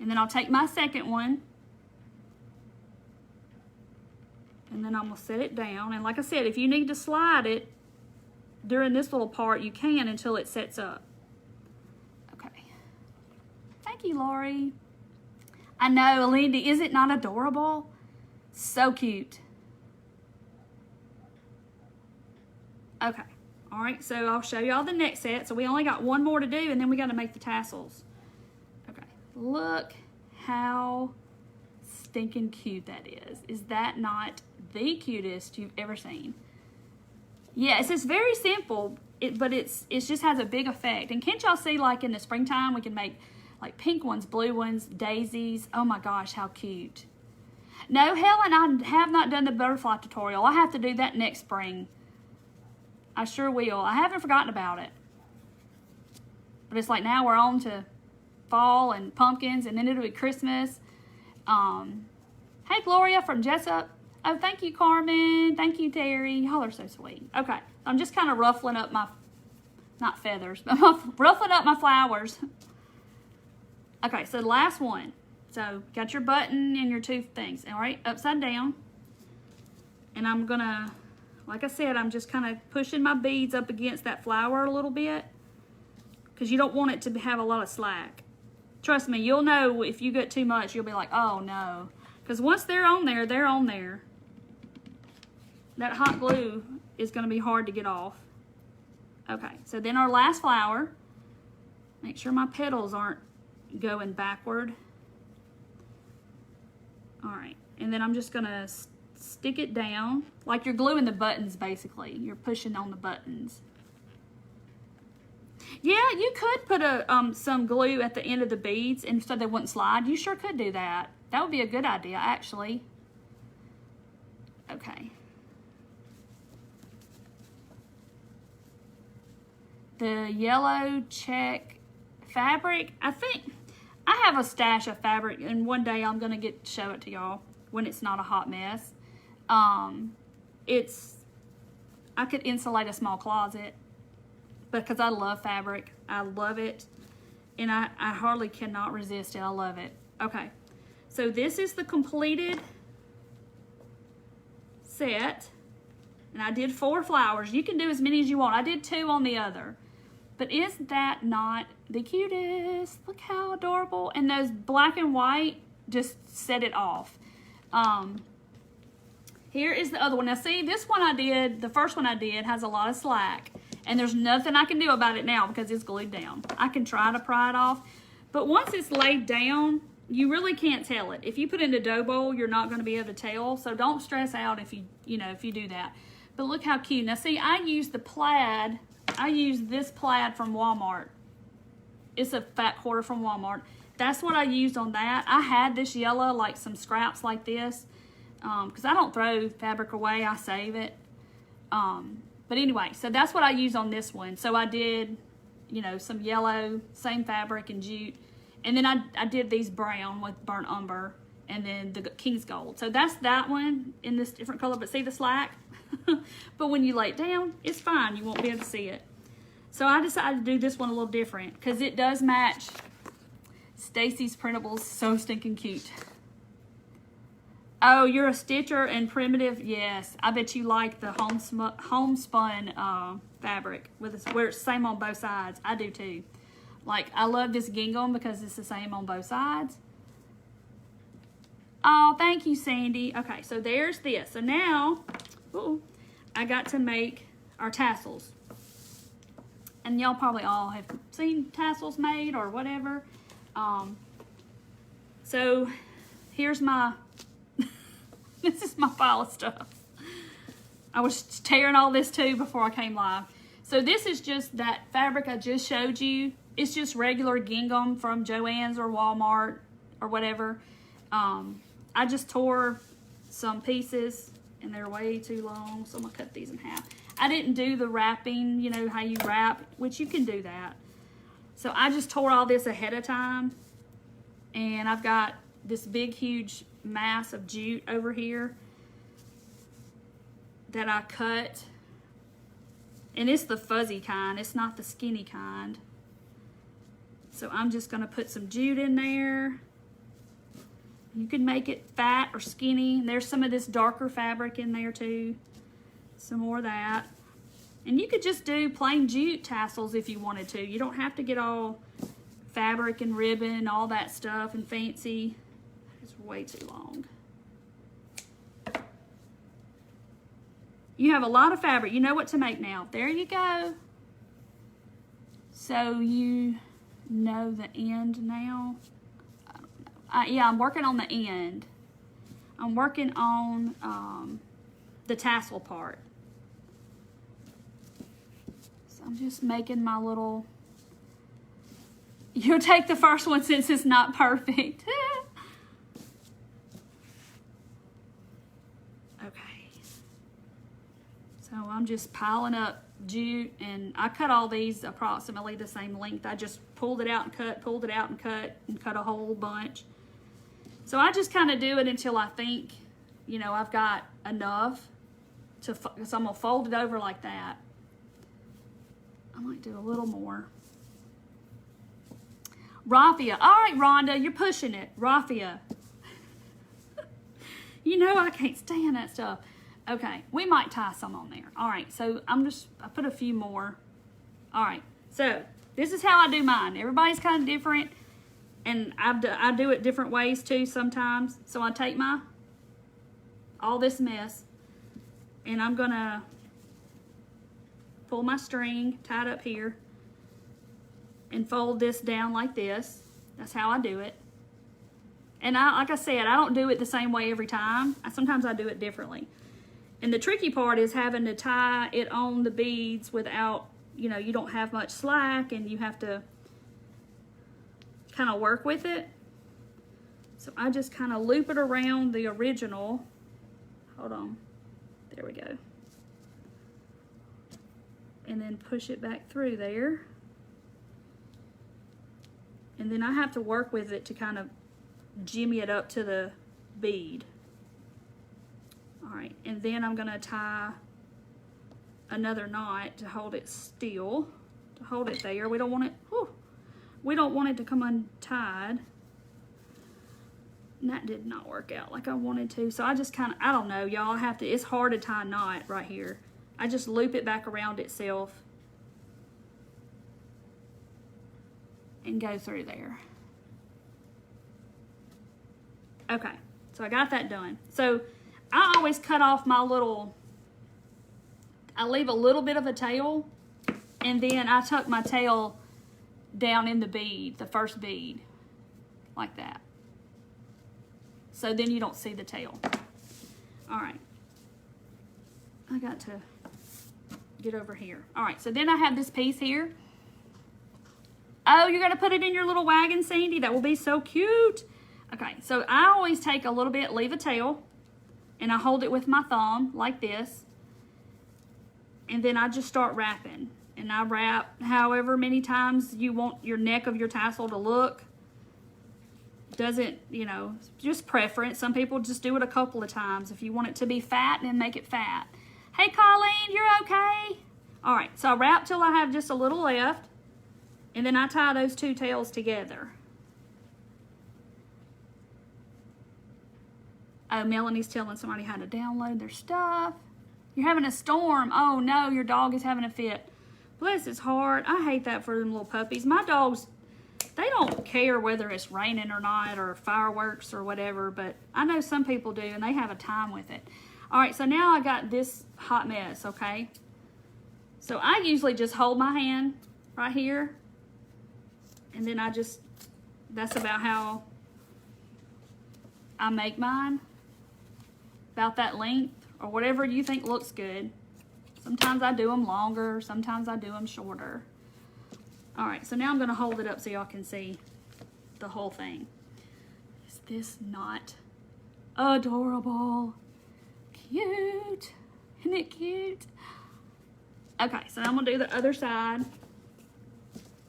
And then I'll take my second one, and then I'm gonna set it down. And like I said, if you need to slide it during this little part, you can until it sets up. Okay. Thank you, Lori. I know, Lindy, is it not adorable? So cute. Okay. All right, so I'll show y'all the next set. So we only got one more to do, and then we got to make the tassels. Okay, look how stinking cute that is. Is that not the cutest you've ever seen? Yes, it's very simple, but it just has a big effect. And can't y'all see, like in the springtime, we can make like pink ones, blue ones, daisies. Oh my gosh, how cute. No, Helen, I have not done the butterfly tutorial. I have to do that next spring. I sure will. I haven't forgotten about it. But it's like now we're on to fall and pumpkins, and then it'll be Christmas. Hey, Gloria from Jessup. Oh, thank you, Carmen. Thank you, Terry. Y'all are so sweet. Okay, I'm just kind of ruffling up my, not feathers, but ruffling up my flowers. Okay, so the last one. So got your button and your 2 things. All right, upside down. And I'm gonna, like I said, I'm just kind of pushing my beads up against that flower a little bit, because you don't want it to have a lot of slack. Trust me, you'll know if you get too much, you'll be like, oh no. Because once they're on there, they're on there. That hot glue is going to be hard to get off. Okay, so then our last flower, make sure my petals aren't going backward. All right, and then I'm just going to stick it down like you're gluing the buttons. Basically you're pushing on the buttons. Yeah, you could put some glue at the end of the beads and so they wouldn't slide. You sure could do that. That would be a good idea, actually. Okay, the yellow check fabric, I think I have a stash of fabric, and one day I'm gonna show it to y'all when it's not a hot mess. I could insulate a small closet because I love fabric. I love it, and I hardly cannot resist it. I love it. Okay, so this is the completed set, and I did 4 flowers. You can do as many as you want. I did 2 on the other, but is that not the cutest? Look how adorable. And those black and white just set it off. Here is the other one. Now see, this one I did, the first one I did has a lot of slack, and there's nothing I can do about it now because it's glued down. I can try to pry it off, but once it's laid down, you really can't tell it. If you put it in a dough bowl, you're not going to be able to tell, so don't stress out if you do that. But look how cute. Now see, I used the plaid. I used this plaid from Walmart. it's a fat quarter from Walmart. That's what I used on that. I had this yellow, like some scraps like this, because I don't throw fabric away, I save it. But anyway, so that's what I used on this one. So I did, you know, some yellow, same fabric and jute. And then I did these brown with burnt umber, and then the King's Gold. So that's that one in this different color, but see the slack? But when you lay it down, it's fine. You won't be able to see it. So I decided to do this one a little different because it does match Stacy's printables. So stinking cute. Oh, you're a stitcher and primitive? Yes. I bet you like the homespun fabric where it's the same on both sides. I do too. Like, I love this gingham because it's the same on both sides. Oh, thank you, Sandy. Okay, so there's this. So now, ooh, I got to make our tassels. And y'all probably all have seen tassels made or whatever. So here's my, this is my pile of stuff. I was tearing all this too before I came live. So this is just that fabric I just showed you. It's just regular gingham from Joann's or Walmart or whatever. I just tore some pieces and they're way too long, so I'm gonna cut these in half. I didn't do the wrapping, you know, how you wrap, which you can do that. So I just tore all this ahead of time, and I've got this big, huge mass of jute over here that I cut, and it's the fuzzy kind, it's not the skinny kind. So I'm just gonna put some jute in there. You can make it fat or skinny. There's some of this darker fabric in there too. Some more of that. And you could just do plain jute tassels if you wanted to. You don't have to get all fabric and ribbon, all that stuff and fancy. It's way too long. You have a lot of fabric. You know what to make now. There you go. So you know the end now. Yeah, I'm working on the end. I'm working on the tassel part. So I'm just making my little... You'll take the first one since it's not perfect. Okay. So I'm just piling up jute, and I cut all these approximately the same length. I just pulled it out and cut, pulled it out and cut a whole bunch. So I just kind of do it until I think, you know, I've got enough to, so I'm gonna fold it over like that. I might do a little more. Raffia, all right, Rhonda, you're pushing it. Raffia. You know I can't stand that stuff. Okay, we might tie some on there. All right, so I put a few more. All right, so this is how I do mine. Everybody's kind of different. And I do it different ways too sometimes. So I take all this mess, and I'm gonna pull my string, tie it up here, and fold this down like this. That's how I do it. And like I said, I don't do it the same way every time. Sometimes I do it differently. And the tricky part is having to tie it on the beads without, you know, you don't have much slack, and you have to kind of work with it. So I just kind of loop it around the original. Hold on. There we go. And then push it back through there. And then I have to work with it to kind of jimmy it up to the bead. All right, and then I'm gonna tie another knot to hold it still, to hold it there. We don't want it, whew, we don't want it to come untied. And that did not work out like I wanted to. So I just kind of, I don't know, y'all, I have to, it's hard to tie a knot right here. I just loop it back around itself and go through there. Okay, so I got that done. So I always cut off my little, I leave a little bit of a tail, and then I tuck my tail down in the bead, the first bead, like that. So then you don't see the tail. All right. I got to get over here. All right, so then I have this piece here. Oh, you're going to put it in your little wagon, Sandy? That will be so cute. Okay, so I always take a little bit, leave a tail, and I hold it with my thumb like this. And then I just start wrapping. And I wrap however many times you want your neck of your tassel to look. Doesn't, you know, just preference. Some people just do it a couple of times. If you want it to be fat, then make it fat. Hey, Colleen, you're okay? All right, so I wrap till I have just a little left. And then I tie those two tails together. Oh, Melanie's telling somebody how to download their stuff. You're having a storm. Oh, no, your dog is having a fit. Bless his heart. I hate that for them little puppies. My dogs, they don't care whether it's raining or not or fireworks or whatever, but I know some people do, and they have a time with it. All right, so now I got this hot mess, okay? So I usually just hold my hand right here, and then I just, that's about how I make mine, about that length or whatever you think looks good. Sometimes I do them longer, sometimes I do them shorter. All right, so now I'm gonna hold it up so y'all can see the whole thing. Is this not adorable? Cute, isn't it cute? Okay, so I'm gonna do the other side.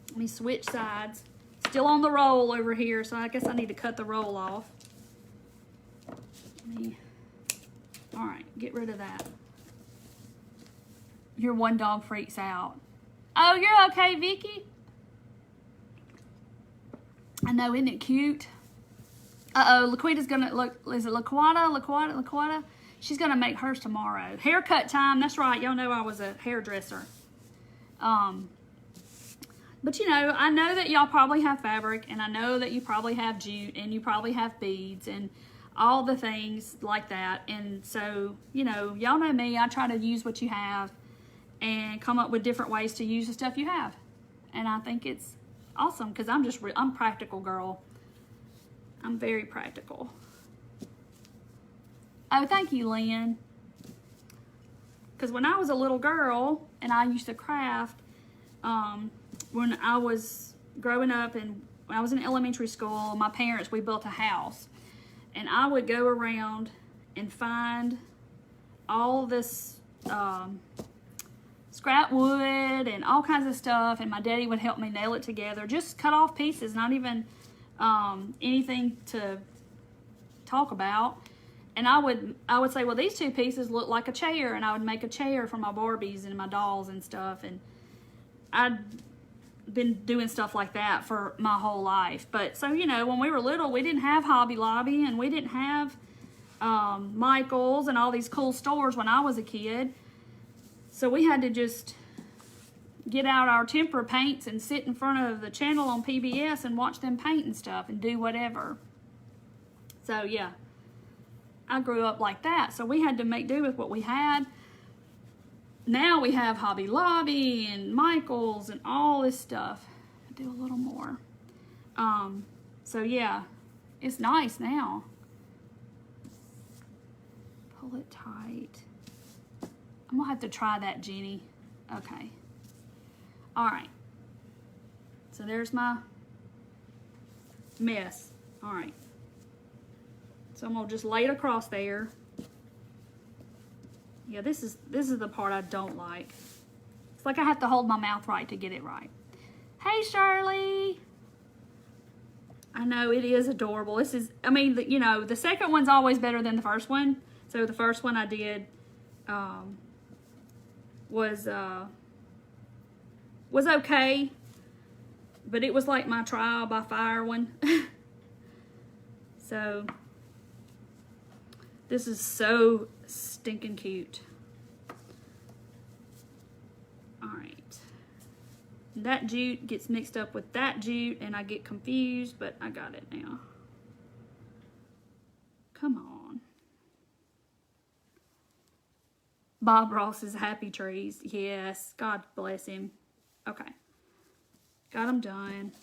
Let me switch sides. Still on the roll over here, so I guess I need to cut the roll off. All right, get rid of that. Your one dog freaks out. Oh, you're okay, Vicky? I know, isn't it cute? Uh-oh, Laquita's gonna, look, is it Laquita? She's gonna make hers tomorrow. Haircut time, that's right. Y'all know I was a hairdresser. But you know, I know that y'all probably have fabric, and I know that you probably have jute, and you probably have beads, and all the things like that. And so, you know, y'all know me, I try to use what you have and come up with different ways to use the stuff you have. And I think it's awesome because I'm practical girl. I'm very practical. Oh, thank you, Lynn. Because when I was a little girl and I used to craft, when I was growing up and when I was in elementary school, my parents, we built a house. And I would go around and find all this scrap wood and all kinds of stuff, and my daddy would help me nail it together. Just cut off pieces, not even anything to talk about. And I would say, well, these two pieces look like a chair, and I would make a chair for my Barbies and my dolls and stuff. And I'd been doing stuff like that for my whole life. But so, you know, when we were little, we didn't have Hobby Lobby, and we didn't have Michael's and all these cool stores when I was a kid. So we had to just get out our tempera paints and sit in front of the channel on PBS and watch them paint and stuff and do whatever. So yeah, I grew up like that. So we had to make do with what we had. Now we have Hobby Lobby and Michael's and all this stuff. I'll do a little more. So yeah, it's nice now. Pull it tight. I'm gonna have to try that, Jenny. Okay. All right. So there's my mess. All right. So I'm gonna just lay it across there. Yeah, this is the part I don't like. It's like I have to hold my mouth right to get it right. Hey, Shirley. I know, it is adorable. This is, I mean, you know, the second one's always better than the first one. So the first one I did was okay, but it was like my trial by fire one. So this is so stinking cute. All right. That jute gets mixed up with that jute and I get confused, but I got it now. Come on. Bob Ross's Happy Trees. Yes, God bless him. Okay. Got them done.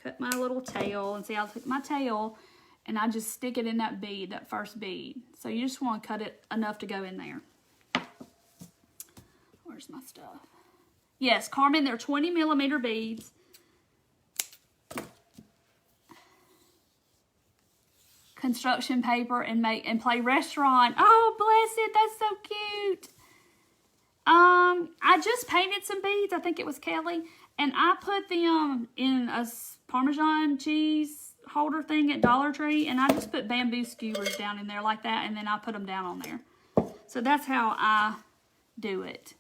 Cut my little tail, and see, I'll take my tail and I just stick it in that bead, that first bead. So you just want to cut it enough to go in there. Where's my stuff? Yes, Carmen, they're 20 millimeter beads. construction paper and play restaurant. Oh, bless it. That's so cute. I just painted some beads. I think it was Kelly. And I put them in a Parmesan cheese holder thing at Dollar Tree. And I just put bamboo skewers down in there like that. And then I put them down on there. So that's how I do it.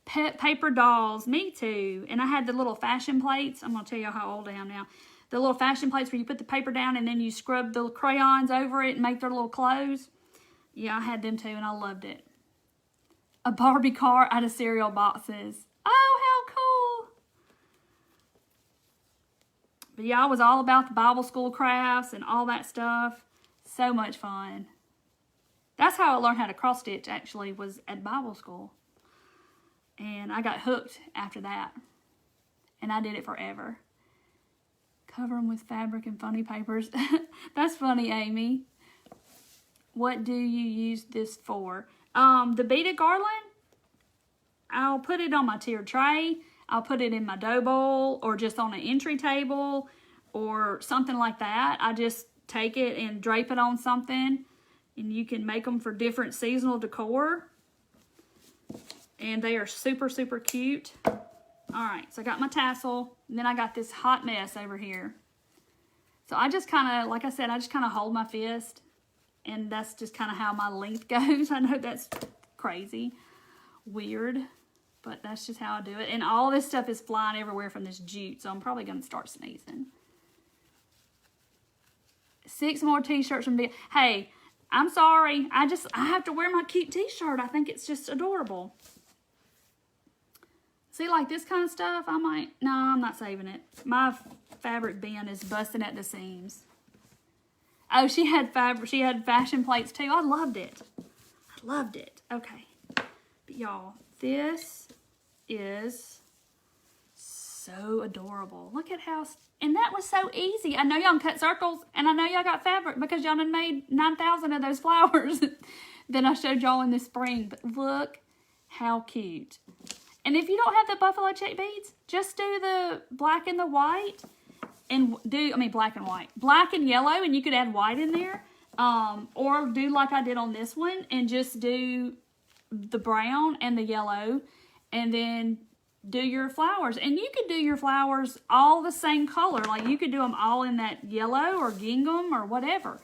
Pet paper dolls. Me too. And I had the little fashion plates. I'm going to tell you how old I am now. The little fashion plates where you put the paper down and then you scrub the crayons over it and make their little clothes. Yeah, I had them too and I loved it. A Barbie car out of cereal boxes. Oh, how cool. But yeah, I was all about the Bible school crafts and all that stuff. So much fun. That's how I learned how to cross stitch, actually, was at Bible school. And I got hooked after that. And I did it forever. Cover them with fabric and funny papers. That's funny, Amy. What do you use this for? The beaded garland, I'll put it on my tiered tray. I'll put it in my dough bowl or just on an entry table or something like that. I just take it and drape it on something. And you can make them for different seasonal decor. And they are super, super cute. Alright, so I got my tassel. And then I got this hot mess over here. So I just kind of, like I said, I just kind of hold my fist. And that's just kind of how my length goes. I know that's crazy. Weird. But that's just how I do it. And all this stuff is flying everywhere from this jute. So I'm probably going to start sneezing. 6 more t-shirts from Hey, I'm sorry. I have to wear my cute t-shirt. I think it's just adorable. See, like this kind of stuff, no, I'm not saving it. My fabric bin is busting at the seams. Oh, she had fashion plates too. I loved it. I loved it. Okay. But y'all, this is so adorable. Look at how, and that was so easy. I know y'all can cut circles, and I know y'all got fabric because y'all done made 9,000 of those flowers that I showed y'all in the spring. But look how cute. And if you don't have the buffalo check beads, just do the black and the white. And black and white. Black and yellow, and you could add white in there. Or do like I did on this one, and just do the brown and the yellow. And then do your flowers. And you could do your flowers all the same color. Like you could do them all in that yellow or gingham or whatever.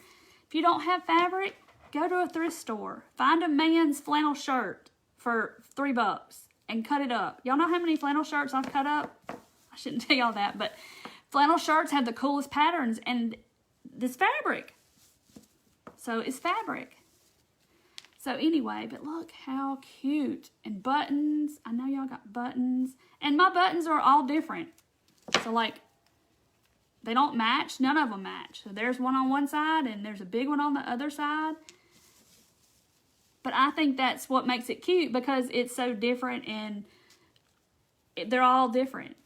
If you don't have fabric, go to a thrift store. Find a man's flannel shirt for $3 and cut it up. Y'all know how many flannel shirts I've cut up? I shouldn't tell y'all that, but flannel shirts have the coolest patterns, and this fabric. So it's fabric. So anyway, but look how cute. And buttons. I know y'all got buttons. And my buttons are all different. So like, they don't match. None of them match. So there's one on one side, and there's a big one on the other side. But I think that's what makes it cute, because it's so different, and they're all different.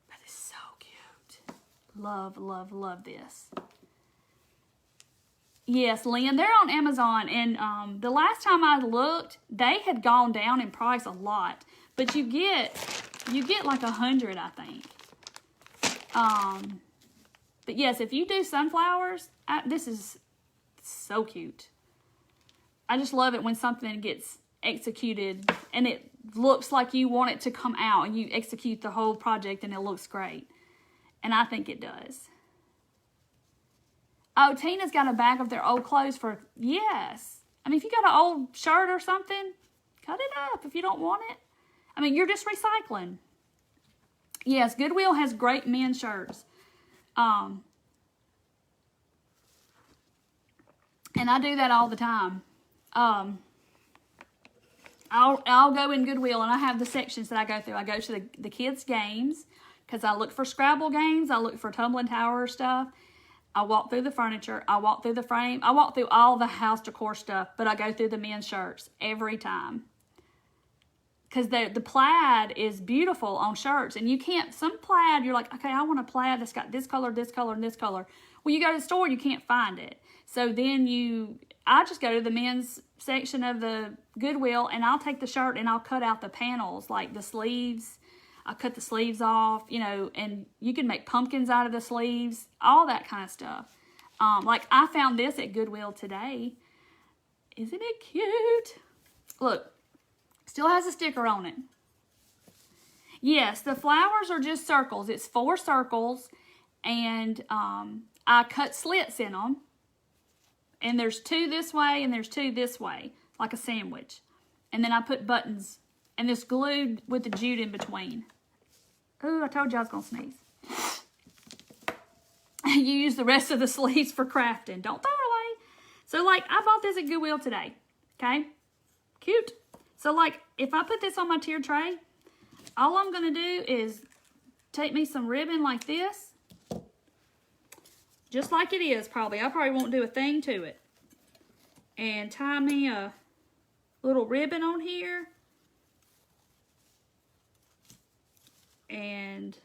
But it's so cute. Love, love, love this. Yes, Lynn, they're on Amazon, and the last time I looked, they had gone down in price a lot. But you get like 100, I think. But yes, if you do sunflowers, this is so cute. I just love it when something gets executed and it looks like you want it to come out, and you execute the whole project and it looks great. And I think it does. Oh, Tina's got a bag of their old clothes for, yes. I mean, if you got an old shirt or something, cut it up if you don't want it. I mean, you're just recycling. Yes, Goodwill has great men's shirts. And I do that all the time. I'll go in Goodwill, and I have the sections that I go through. I go to the kids' games, because I look for Scrabble games. I look for Tumbling Tower stuff. I walk through the furniture. I walk through the frame. I walk through all the house decor stuff, but I go through the men's shirts every time. Because the plaid is beautiful on shirts, and you can't, some plaid, you're like, okay, I want a plaid that's got this color, and this color. Well, you go to the store, you can't find it. So then I just go to the men's section of the Goodwill, and I'll take the shirt and I'll cut out the panels, like the sleeves. I'll cut the sleeves off, and you can make pumpkins out of the sleeves, all that kind of stuff. Like I found this at Goodwill today. Isn't it cute? Look, still has a sticker on it. Yes, the flowers are just circles. It's 4 circles, and I cut slits in them. And there's 2 this way, and there's 2 this way, like a sandwich. And then I put buttons, and this glued with the jute in between. Ooh, I told you I was going to sneeze. You use the rest of the sleeves for crafting. Don't throw it away. So, like, I bought this at Goodwill today. Okay? Cute. So, like, if I put this on my tier tray, all I'm going to do is take me some ribbon like this. Just like it is, probably. I probably won't do a thing to it. And tie me a little ribbon on here. And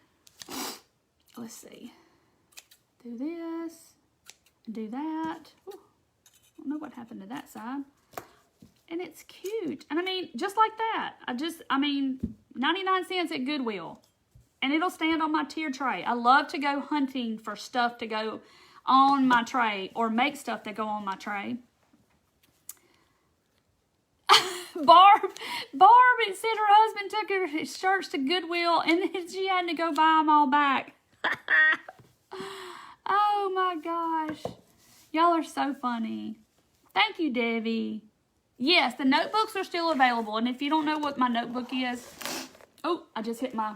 let's see. Do this. Do that. Ooh, I don't know what happened to that side. And it's cute. And I mean, just like that. I mean, 99 cents at Goodwill. And it'll stand on my tier tray. I love to go hunting for stuff to go on my tray. Or make stuff that go on my tray. Barb, it said her husband took her shirts to Goodwill. And then she had to go buy them all back. Oh my gosh. Y'all are so funny. Thank you, Debbie. Yes, the notebooks are still available. And if you don't know what my notebook is, oh, I just hit my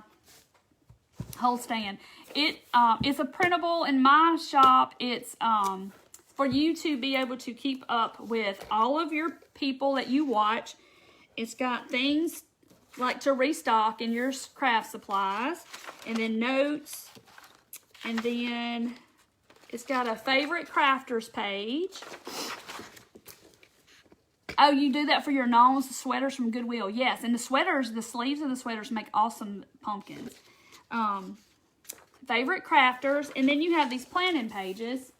whole stand. It's a printable in my shop. It's for you to be able to keep up with all of your people that you watch. It's got things like to restock in your craft supplies, and then notes, and then it's got a favorite crafters page. Oh, you do that for your knowns, the sweaters from Goodwill. Yes, and the sweaters, the sleeves of the sweaters make awesome pumpkins. Favorite crafters, and then you have these planning pages,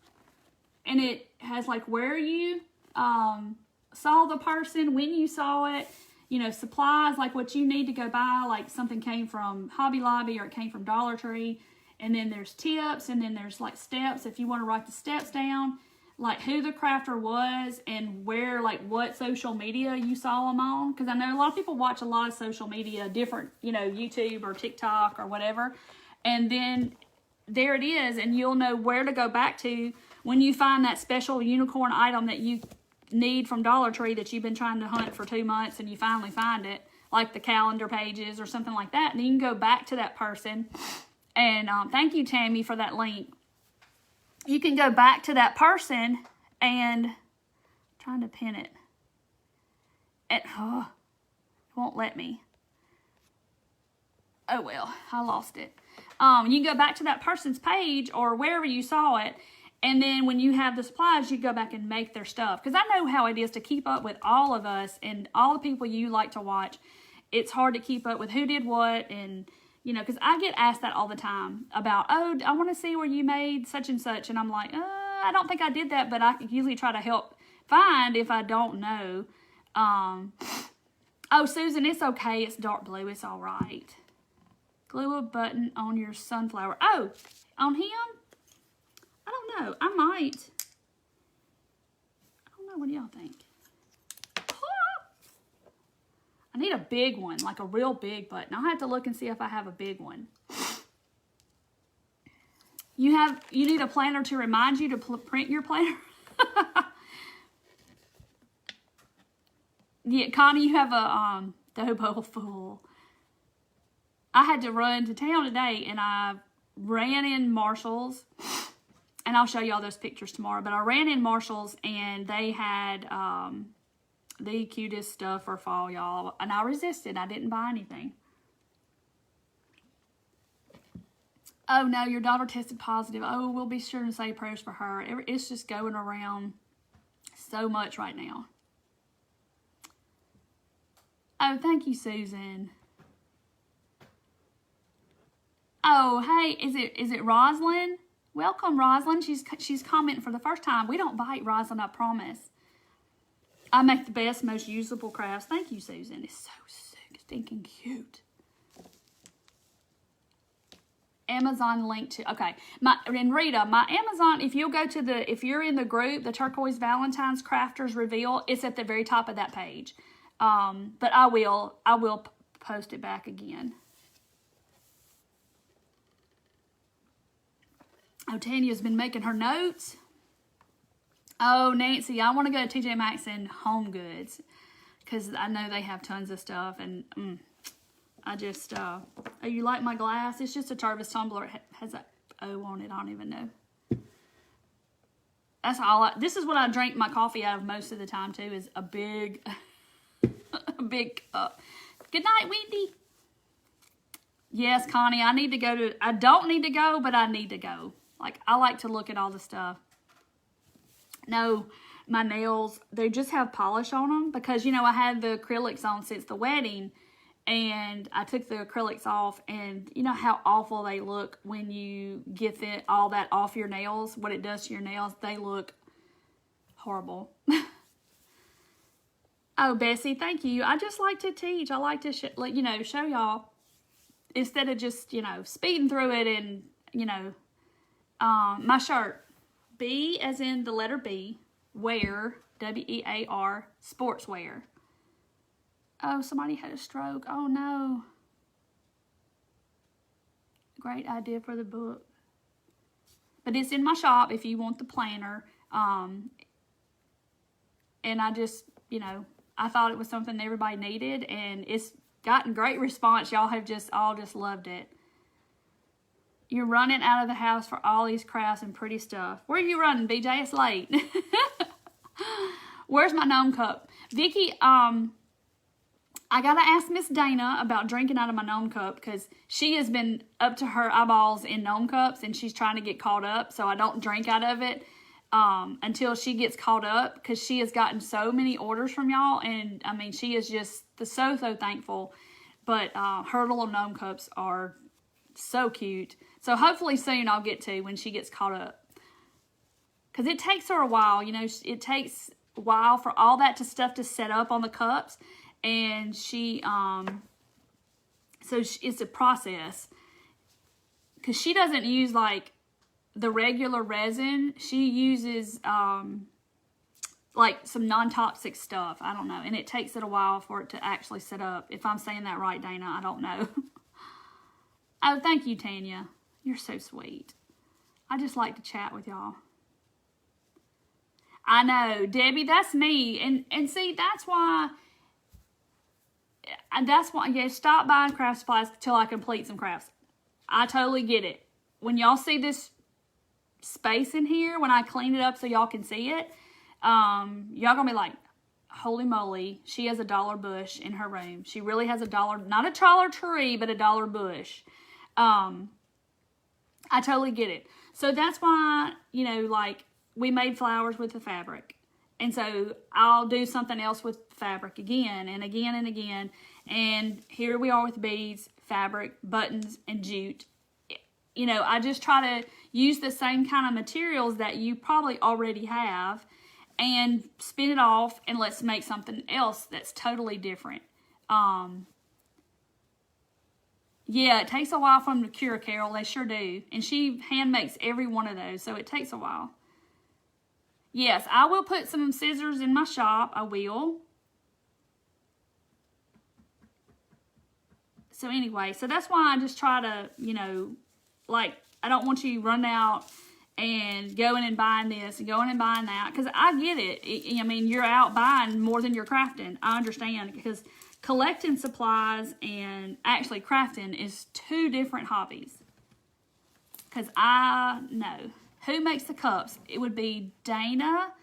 and it has like where you saw the person, when you saw it, you know, supplies, like what you need to go buy, like something came from Hobby Lobby or it came from Dollar Tree. And then there's tips, and then there's like steps if you want to write the steps down, like who the crafter was and where, like what social media you saw them on. Because I know a lot of people watch a lot of social media, different, you know, YouTube or TikTok or whatever. And then there it is, and you'll know where to go back to when you find that special unicorn item that you need from Dollar Tree that you've been trying to hunt for 2 months, and you finally find it, like the calendar pages or something like that. And you can go back to that person. And thank you, Tammy, for that link. You can go back to that person and trying to pin it. It won't let me. Oh, well, I lost it. You can go back to that person's page or wherever you saw it. And then when you have the supplies, you go back and make their stuff. Because I know how it is to keep up with all of us and all the people you like to watch. It's hard to keep up with who did what, and you know, because I get asked that all the time about, oh, I want to see where you made such and such. And I'm like, I don't think I did that, but I usually try to help find if I don't know. Oh, Susan, it's okay. It's dark blue. It's all right. Glue a button on your sunflower. Oh, on him? I don't know. I might. I don't know. What do y'all think? I need a big one, like a real big button. I'll have to look and see if I have a big one. You need a planner to remind you to print your planner. Yeah, Connie, you have a Dobo full. I had to run to town today, and I ran in Marshall's, and I'll show you all those pictures tomorrow. But I ran in Marshall's, and they had the cutest stuff for fall, y'all. And I resisted. I didn't buy anything. Oh, no, your daughter tested positive. Oh, we'll be sure to say prayers for her. It's just going around so much right now. Oh, thank you, Susan. Oh, hey, is it Roslyn? Welcome, Roslyn. She's commenting for the first time. We don't bite, Roslyn, I promise. I make the best, most usable crafts. Thank you, Susan. It's so stinking cute. Amazon link to, okay. And Rita, my Amazon, if you'll go to if you're in the group, the Turquoise Valentine's Crafters Reveal, it's at the very top of that page. But I will post it back again. Oh, Tanya's been making her notes. Oh, Nancy, I want to go to TJ Maxx and Home Goods because I know they have tons of stuff. And I just, oh, you like my glass? It's just a Tervis tumbler. It has a O on it. I don't even know. That's all. This is what I drink my coffee out of most of the time too. Is a big, a big cup. Good night, Wendy. Yes, Connie. I need to go to. I don't need to go, but I need to go. Like, I like to look at all the stuff. No, my nails, they just have polish on them because, you know, I had the acrylics on since the wedding and I took the acrylics off and you know how awful they look when you get all that off your nails, what it does to your nails. They look horrible. Oh, Bessie, thank you. I just like to teach. I like to, show y'all instead of just, speeding through it and, my shirt, B as in the letter B, wear, W-E-A-R, sportswear. Oh, somebody had a stroke. Oh, no. Great idea for the book. But it's in my shop if you want the planner. And I just, I thought it was something everybody needed. And it's gotten great response. Y'all have all just loved it. You're running out of the house for all these crafts and pretty stuff. Where are you running, BJ? It's late. Where's my gnome cup? Vicky, I gotta ask Miss Dana about drinking out of my gnome cup because she has been up to her eyeballs in gnome cups and she's trying to get caught up. So I don't drink out of it until she gets caught up because she has gotten so many orders from y'all. And I mean, she is just so thankful. But her little gnome cups are so cute. So hopefully soon I'll get to when she gets caught up. Because it takes her a while. It takes a while for all that stuff to set up on the cups. And she, it's a process. Because she doesn't use, like, the regular resin. She uses, like, some non-toxic stuff. I don't know. And it takes it a while for it to actually set up. If I'm saying that right, Dana, I don't know. Oh, thank you, Tanya. You're so sweet. I just like to chat with y'all. I know, Debbie, that's me. And see, that's why, stop buying craft supplies till I complete some crafts. I totally get it. When y'all see this space in here, when I clean it up so y'all can see it, y'all gonna be like, holy moly, she has a dollar bush in her room. She really has a dollar, not a dollar tree, but a dollar bush. I totally get it. So that's why, like, we made flowers with the fabric. And so I'll do something else with fabric again and again and again. And here we are with beads, fabric, buttons, and jute. I just try to use the same kind of materials that you probably already have and spin it off and let's make something else that's totally different. Yeah, it takes a while for them to cure, Carol. They sure do. And she hand makes every one of those, so it takes a while. Yes, I will put some scissors in my shop. I will. So anyway, so that's why I just try to, like, I don't want you to run out and going and buying this and going and buying that. Because I get it. I mean, you're out buying more than you're crafting. I understand because collecting supplies and actually crafting is two different hobbies. Because I know. Who makes the cups? It would be Dana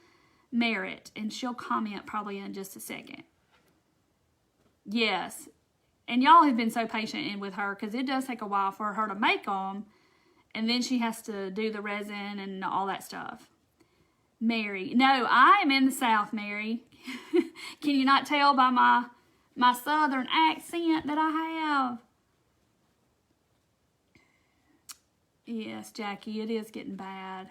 Merritt. And she'll comment probably in just a second. Yes. And y'all have been so patient with her because it does take a while for her to make them. And then she has to do the resin and all that stuff. Mary. No, I am in the South, Mary. Can you not tell by my Southern accent that I have? Yes, Jackie, it is getting bad.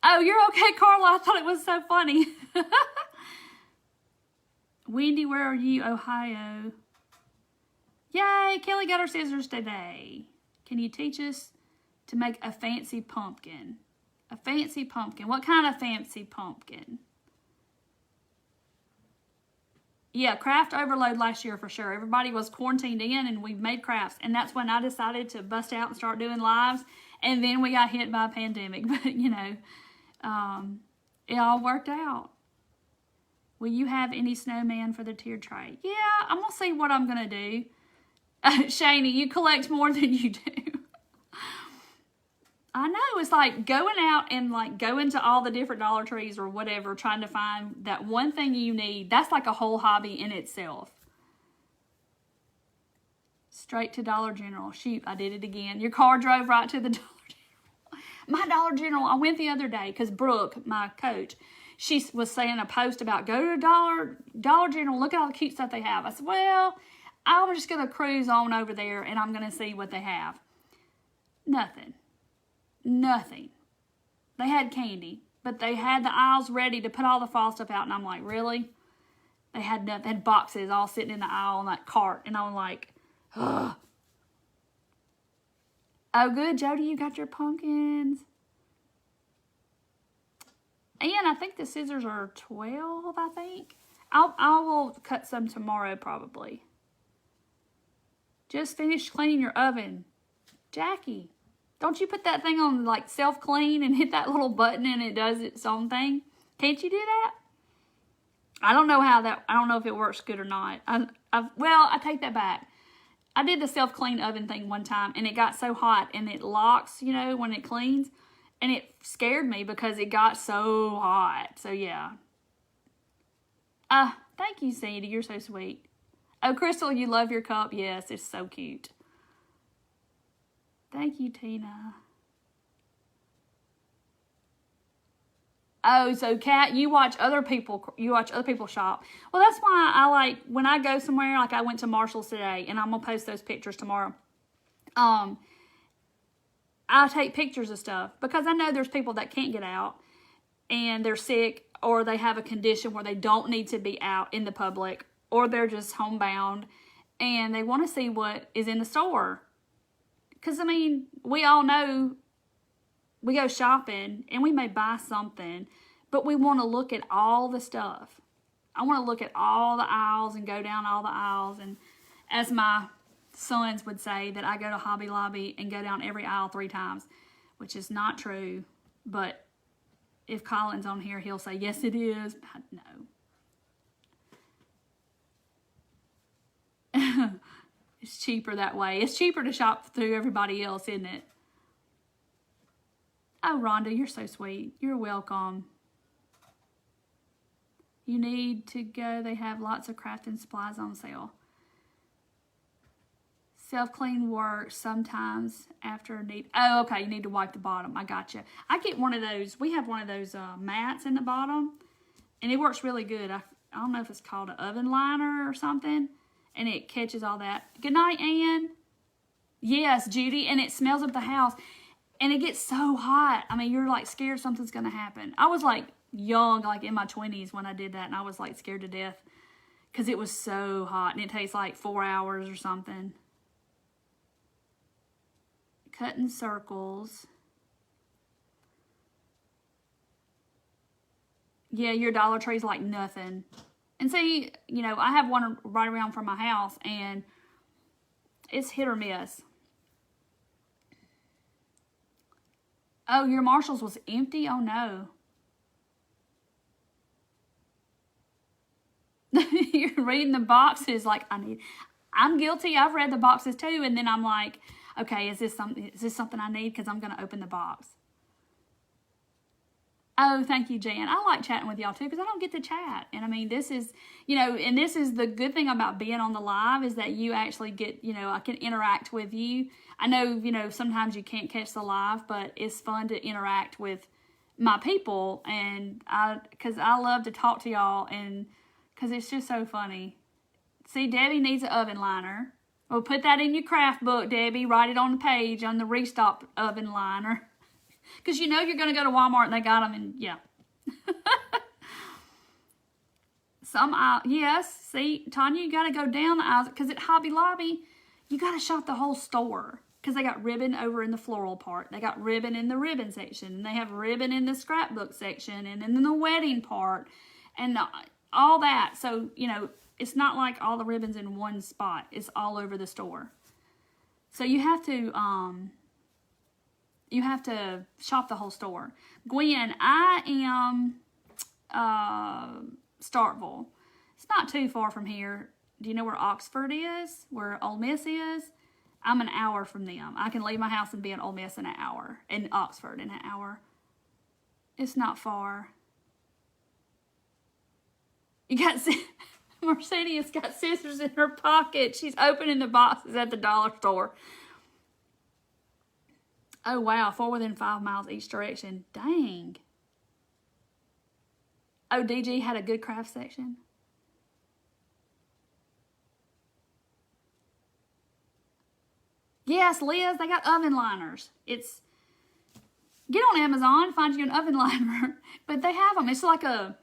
Oh, you're okay, Carla. I thought it was so funny. Wendy, where are you? Ohio. Yay, Kelly got her scissors today. Can you teach us to make a fancy pumpkin? A fancy pumpkin. What kind of fancy pumpkin? Yeah, craft overload last year for sure. Everybody was quarantined in and we made crafts. And that's when I decided to bust out and start doing lives. And then we got hit by a pandemic. But, you know, it all worked out. Will you have any snowman for the tiered tray? Yeah, I'm going to see what I'm going to do. Shani, you collect more than you do. I know, it's like going out and like going to all the different Dollar Trees or whatever, trying to find that one thing you need. That's like a whole hobby in itself. Straight to Dollar General. Shoot, I did it again. Your car drove right to the Dollar General. My Dollar General, I went the other day because Brooke, my coach, she was saying a post about go to Dollar General, look at all the cute stuff they have. I said, well, I'm just going to cruise on over there and I'm going to see what they have. Nothing. Nothing. They had candy, but they had the aisles ready to put all the fall stuff out, and I'm like, really? They had nothing. They had boxes all sitting in the aisle on that cart, and I'm like, ugh. Oh, good, Jody, you got your pumpkins. And I think the scissors are 12, I think. I will cut some tomorrow, probably. Just finished cleaning your oven. Jackie. Don't you put that thing on like self-clean and hit that little button and it does its own thing? Can't you do that? I don't know I don't know if it works good or not. Well, I take that back. I did the self-clean oven thing one time and it got so hot and it locks, you know, when it cleans. And it scared me because it got so hot. So yeah. Thank you, Sandy. You're so sweet. Oh, Crystal, you love your cup? Yes, it's so cute. Thank you, Tina. Oh, so Kat, you watch other people shop. Well, that's why I like when I go somewhere, like I went to Marshall's today, and I'm gonna post those pictures tomorrow. I take pictures of stuff because I know there's people that can't get out and they're sick or they have a condition where they don't need to be out in the public or they're just homebound and they want to see what is in the store. Because, I mean, we all know we go shopping and we may buy something, but we want to look at all the stuff. I want to look at all the aisles and go down all the aisles. And as my sons would say, that I go to Hobby Lobby and go down every aisle 3 times, which is not true. But if Colin's on here, he'll say, yes, it is. But no. It's cheaper that way. It's cheaper to shop through everybody else, isn't it? Oh, Rhonda, you're so sweet. You're welcome. You need to go. They have lots of crafting supplies on sale. Self-clean works sometimes after a need. Oh, okay. You need to wipe the bottom. I gotcha. I get one of those. We have one of those mats in the bottom, and it works really good. I don't know if it's called an oven liner or something. And it catches all that. Good night, Ann. Yes, Judy. And it smells up the house. And it gets so hot. I mean, you're like scared something's going to happen. I was like young, like in my 20s when I did that. And I was like scared to death. Because it was so hot. And it takes like 4 hours or something. Cutting circles. Yeah, your Dollar Tree's like nothing. And see, you know, I have one right around from my house, and it's hit or miss. Oh, your Marshall's was empty? Oh, no. You're reading the boxes like, I'm guilty. I've read the boxes, too, and then I'm like, okay, is this something I need? Because I'm going to open the box. Oh, thank you, Jan. I like chatting with y'all, too, because I don't get to chat. And, I mean, this is, you know, and this is the good thing about being on the live is that you actually get, you know, I can interact with you. I know, you know, sometimes you can't catch the live, but it's fun to interact with my people. And because I love to talk to y'all, and because it's just so funny. See, Debbie needs an oven liner. Well, put that in your craft book, Debbie. Write it on the page on the restock oven liner. Because you know you're going to go to Walmart and they got them, and yeah. Yes, see, Tanya, you got to go down the aisles. Because at Hobby Lobby, you got to shop the whole store. because they got ribbon over in the floral part. They got ribbon in the ribbon section. And they have ribbon in the scrapbook section and in the wedding part and all that. So, you know, it's not like all the ribbons in one spot. It's all over the store. So you have to shop the whole store. Gwen, I am Starkville. It's not too far from here. Do you know where Oxford is? Where Ole Miss is? I'm an hour from them. I can leave my house and be in Ole Miss in an hour. In Oxford in an hour. It's not far. You got Mercedes got scissors in her pocket. She's opening the boxes at the dollar store. Oh, wow. 4 within 5 miles each direction. Dang. Oh, DG had a good craft section. Yes, Liz, they got oven liners. Get on Amazon, find you an oven liner. But they have them. It's like a,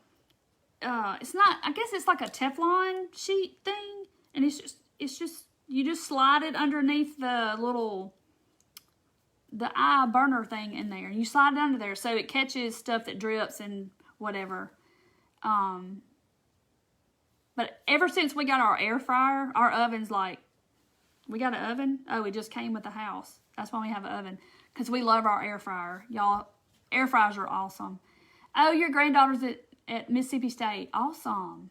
it's not, I guess it's like a Teflon sheet thing. And it's just, you just slide it underneath the eye burner thing in there. You slide it under there so it catches stuff that drips and whatever. But ever since we got our air fryer, our oven's like, we got an oven? Oh, it just came with the house. That's why we have an oven. Because we love our air fryer. Y'all, air fryers are awesome. Oh, your granddaughter's at Mississippi State. Awesome.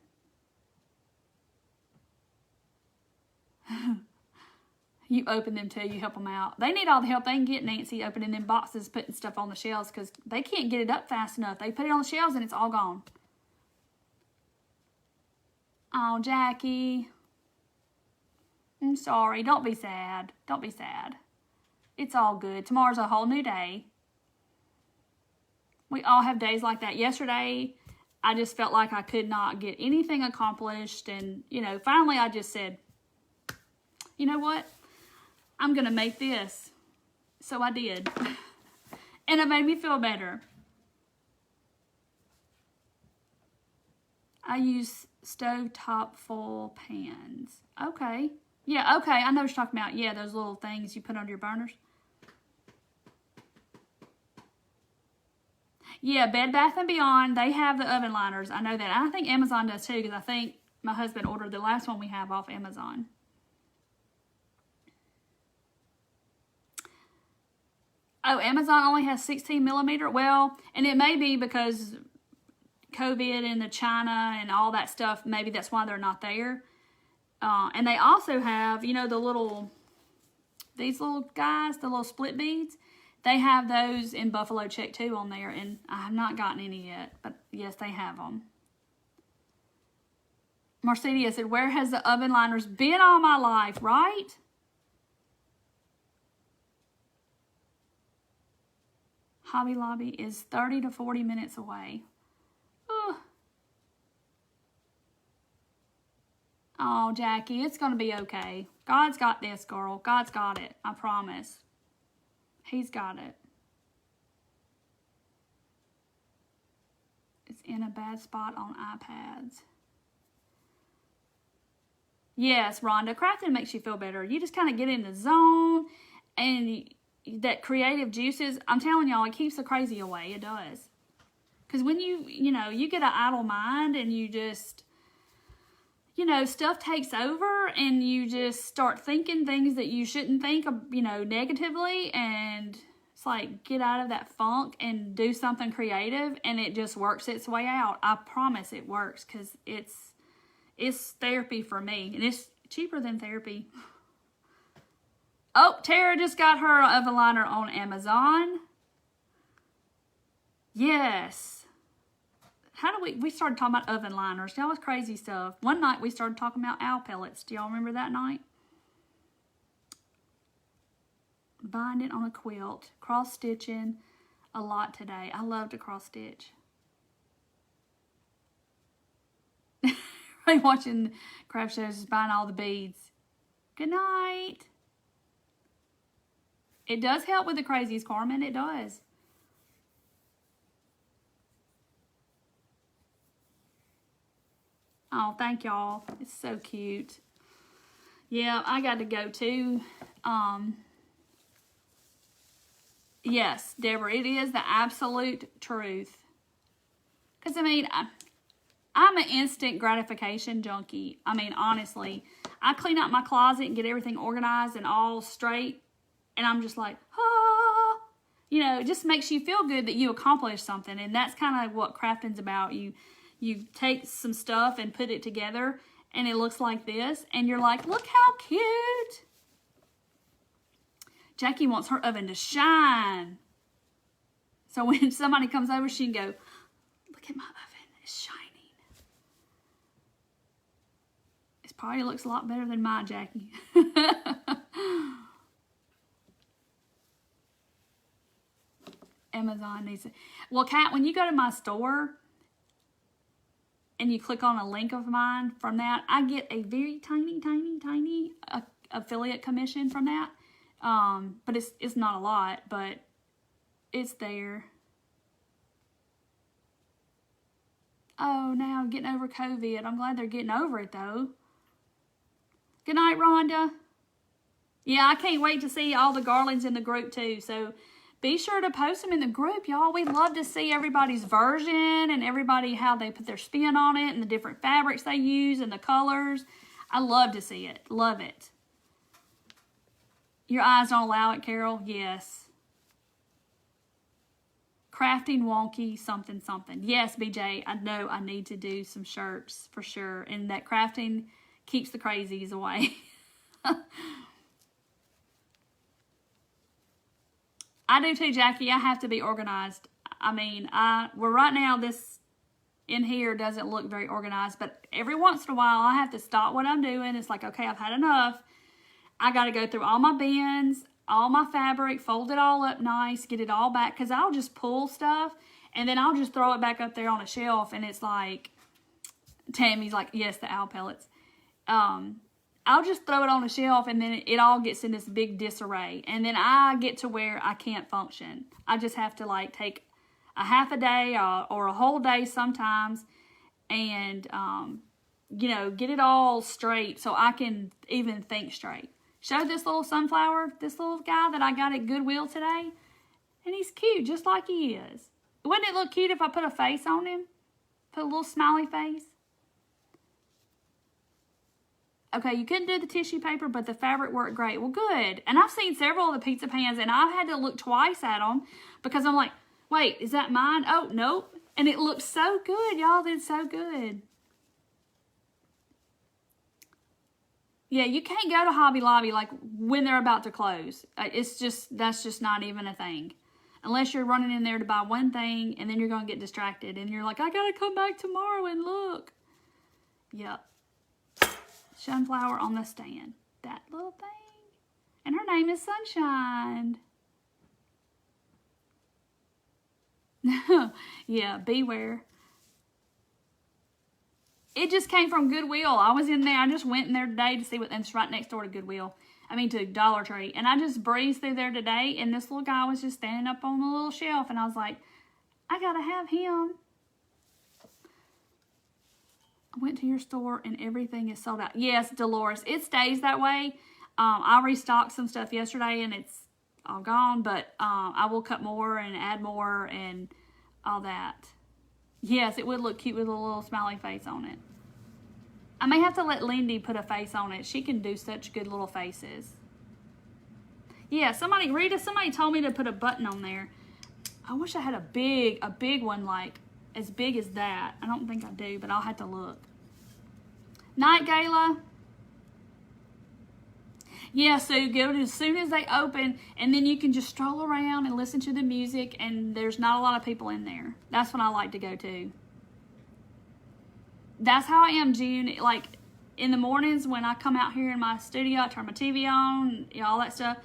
You open them too. You help them out. They need all the help they can get, Nancy, opening them boxes, putting stuff on the shelves because they can't get it up fast enough. They put it on the shelves and it's all gone. Oh, Jackie. I'm sorry. Don't be sad. Don't be sad. It's all good. Tomorrow's a whole new day. We all have days like that. Yesterday, I just felt like I could not get anything accomplished. And, you know, finally I just said, you know what? I'm going to make this. So I did. And it made me feel better. I use stovetop full pans. Okay. Yeah, okay. I know what you're talking about. Yeah, those little things you put under your burners. Yeah, Bed Bath & Beyond, they have the oven liners. I know that. I think Amazon does too because I think my husband ordered the last one we have off Amazon. Oh, Amazon only has 16 millimeter. Well, and it may be because COVID and the China and all that stuff, maybe that's why they're not there. And they also have, you know, these little guys, the little split beads. They have those in Buffalo Check too on there, and I have not gotten any yet, but yes, they have them. Mercedes said, where has the oven liners been all my life, right? Hobby Lobby is 30 to 40 minutes away. Ugh. Oh, Jackie, it's going to be okay. God's got this, girl. God's got it. I promise. He's got it. It's in a bad spot on iPads. Yes, Rhonda, crafting makes you feel better. You just kind of get in the zone, and that creative juices, I'm telling y'all, it keeps the crazy away. It does. Because when you get an idle mind and you just, stuff takes over and you just start thinking things that you shouldn't think, negatively. And it's like, get out of that funk and do something creative, and it just works its way out. I promise it works because it's therapy for me, and it's cheaper than therapy. Oh, Tara just got her oven liner on Amazon. Yes. How do we started talking about oven liners. That was crazy stuff. One night we started talking about owl pellets. Do y'all remember that night? Binding on a quilt. Cross stitching a lot today. I love to cross stitch. Watching craft shows, just buying all the beads. Good night. It does help with the crazies, Carmen. It does. Oh, thank y'all. It's so cute. Yeah, I got to go too. Yes, Deborah, it is the absolute truth. Because, I mean, I'm an instant gratification junkie. I mean, honestly, I clean out my closet and get everything organized and all straight. And I'm just like, ah. You know, it just makes you feel good that you accomplished something. And that's kind of what crafting's about. You take some stuff and put it together, and it looks like this. And you're like, look how cute. Jackie wants her oven to shine. So when somebody comes over, she can go, look at my oven, it's shining. It probably looks a lot better than mine, Jackie. Amazon needs it. Well, Kat, when you go to my store and you click on a link of mine from that, I get a very tiny affiliate commission from that. But it's not a lot, but it's there. Oh, now getting over COVID. I'm glad they're getting over it, though. Good night, Rhonda. Yeah, I can't wait to see all the garlands in the group, too. So be sure to post them in the group, y'all. We love to see everybody's version and everybody how they put their spin on it and the different fabrics they use and the colors. I love to see it. Love it. Your eyes don't allow it, Carol? Yes. Crafting wonky something. Yes, BJ, I know I need to do some shirts for sure. And that crafting keeps the crazies away. I do too, Jackie. I have to be organized. I mean, well, right now this in here doesn't look very organized, but every once in a while I have to stop what I'm doing. It's like, okay, I've had enough. I got to go through all my bins, all my fabric, fold it all up nice, get it all back. Because I'll just pull stuff, and then I'll just throw it back up there on a shelf. And it's like, Tammy's like, yes, the owl pellets. I'll just throw it on a shelf, and then it all gets in this big disarray. And then I get to where I can't function. I just have to, like, take a half a day or a whole day sometimes and, you know, get it all straight so I can even think straight. Show this little sunflower, this little guy that I got at Goodwill today. And he's cute, just like he is. Wouldn't it look cute if I put a face on him? Put a little smiley face? Okay, you couldn't do the tissue paper, but the fabric worked great. Well, good. And I've seen several of the pizza pans, and I've had to look twice at them because I'm like, wait, is that mine? Oh, nope. And it looks so good. Y'all did so good. Yeah, you can't go to Hobby Lobby like when they're about to close. It's just, that's just not even a thing. Unless you're running in there to buy one thing and then you're going to get distracted and you're like, I got to come back tomorrow and look. Yep. Sunflower on the stand. That little thing. And her name is Sunshine. Yeah, beware. It just came from Goodwill. I was in there. I just went in there today to see what, and it's right next door to Goodwill. I mean, to Dollar Tree. And I just breezed through there today, and this little guy was just standing up on the little shelf, and I was like, I gotta have him. I went to your store, and everything is sold out. Yes, Dolores, it stays that way. I restocked some stuff yesterday, and it's all gone, but I will cut more and add more and all that. Yes, it would look cute with a little smiley face on it. I may have to let Lindy put a face on it. She can do such good little faces. Yeah, Rita, somebody told me to put a button on there. I wish I had a big one, like as big as that. I don't think I do, but I'll have to look. Night, Gayla. Yeah, so go to as soon as they open, and then you can just stroll around and listen to the music, and there's not a lot of people in there. That's when I like to go to. That's how I am, June. Like, in the mornings when I come out here in my studio, I turn my TV on, you know, all that stuff,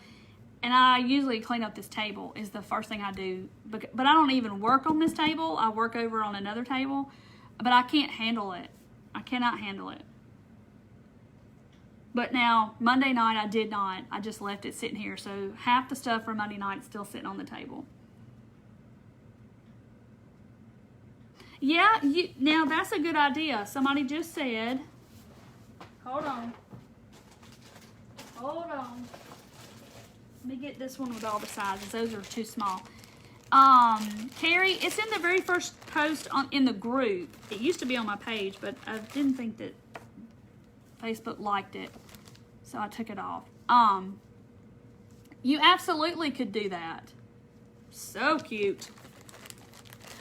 and I usually clean up this table is the first thing I do. But I don't even work on this table. I work over on another table, but I can't handle it. I cannot handle it. But now, Monday night, I did not. I just left it sitting here. So half the stuff for Monday night is still sitting on the table. Yeah, now that's a good idea. Somebody just said, hold on. Let me get this one with all the sizes. Those are too small. Carrie, it's in the very first post in the group. It used to be on my page, but I didn't think that Facebook liked it, so I took it off. You absolutely could do that. So cute.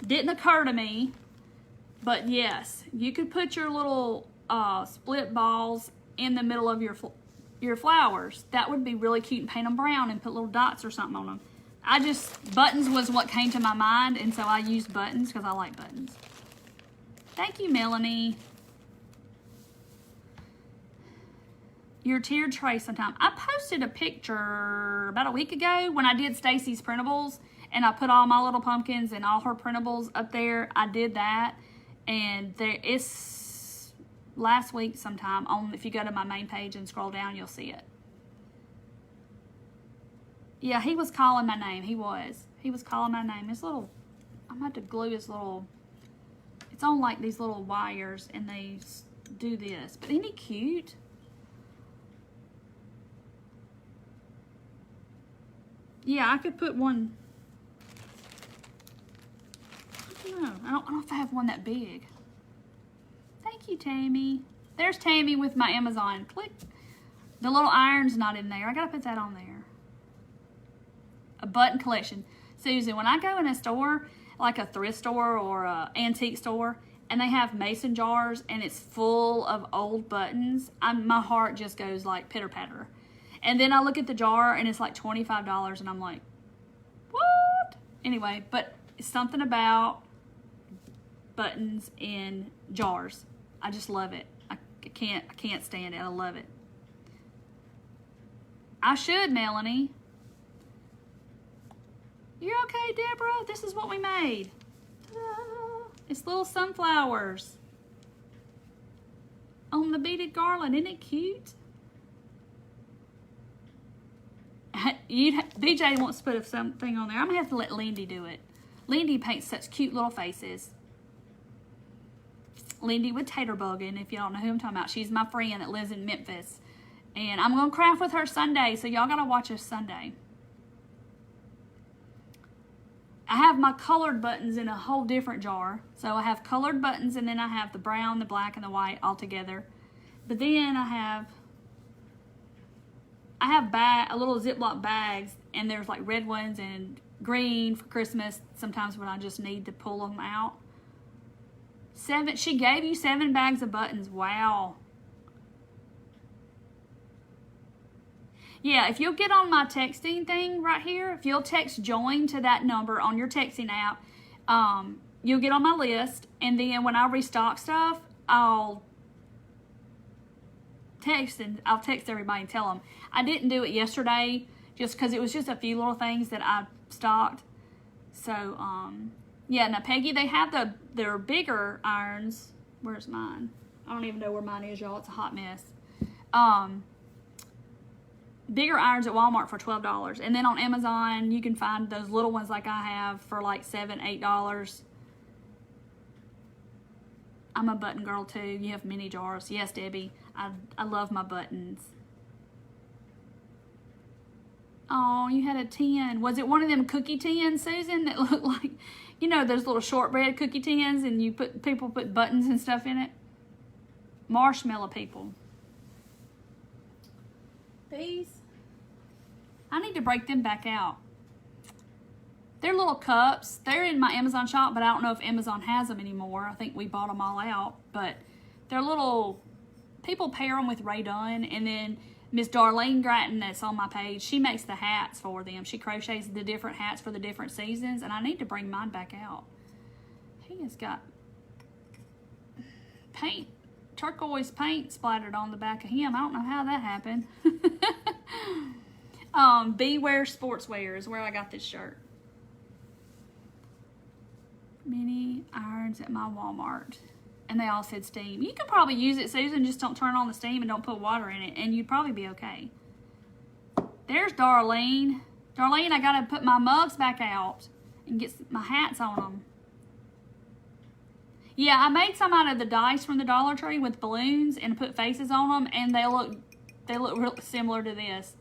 Didn't occur to me, but yes, you could put your little split balls in the middle of your flowers. That would be really cute, and paint them brown and put little dots or something on them. Buttons was what came to my mind, and so I used buttons because I like buttons. Thank you, Melanie. Your tiered tray sometime. I posted a picture about a week ago when I did Stacy's printables, and I put all my little pumpkins and all her printables up there. I did that, and it's last week sometime. If you go to my main page and scroll down, you'll see it. Yeah, he was calling my name. He was calling my name. His little, I'm going to have to glue his little, it's on like these little wires, and they do this. But isn't he cute? Yeah, I could put one. I don't know. I don't know if I have one that big. Thank you, Tammy. There's Tammy with my Amazon. Click. The little iron's not in there. I got to put that on there. A button collection. Susan, when I go in a store, like a thrift store or a antique store, and they have mason jars and it's full of old buttons, my heart just goes like pitter-patter. And then I look at the jar and it's like $25 and I'm like, what? Anyway, but it's something about buttons in jars. I just love it. I can't stand it. I love it. I should, Melanie. You're okay, Deborah. This is what we made. Ta-da. It's little sunflowers on the beaded garland. Isn't it cute? BJ wants to put something on there. I'm going to have to let Lindy do it. Lindy paints such cute little faces. Lindy with tater bugging, if you don't know who I'm talking about. She's my friend that lives in Memphis. And I'm going to craft with her Sunday, so y'all got to watch us Sunday. I have my colored buttons in a whole different jar. So I have colored buttons, and then I have the brown, the black, and the white all together. But then I have a little Ziploc bags, and there's like red ones and green for Christmas. Sometimes when I just need to pull them out. She gave you 7 bags of buttons. Wow. Yeah, if you'll get on my texting thing right here, if you'll text join to that number on your texting app, you'll get on my list. And then when I restock stuff, I'll text everybody and tell them. I didn't do it yesterday just because it was just a few little things that I stocked. So, yeah, now Peggy, they have their bigger irons. Where's mine? I don't even know where mine is, y'all. It's a hot mess. Bigger irons at Walmart for $12. And then on Amazon, you can find those little ones like I have for like $7, $8. I'm a button girl too. You have mini jars. Yes, Debbie. I love my buttons. Oh, you had a tin. Was it one of them cookie tins, Susan, that looked like, you know, those little shortbread cookie tins, and people put buttons and stuff in it? Marshmallow people. These, I need to break them back out. They're little cups. They're in my Amazon shop, but I don't know if Amazon has them anymore. I think we bought them all out. But they're little, people pair them with Ray Dunn. And then Miss Darlene Gratton, that's on my page, she makes the hats for them. She crochets the different hats for the different seasons. And I need to bring mine back out. He has got paint, turquoise paint splattered on the back of him. I don't know how that happened. Beware Sportswear is where I got this shirt. Mini irons at my Walmart. And they all said steam. You could probably use it, Susan. Just don't turn on the steam and don't put water in it. And you'd probably be okay. There's Darlene. Darlene, I got to put my mugs back out and get my hats on them. Yeah, I made some out of the dice from the Dollar Tree with balloons and put faces on them. And they look real similar to this.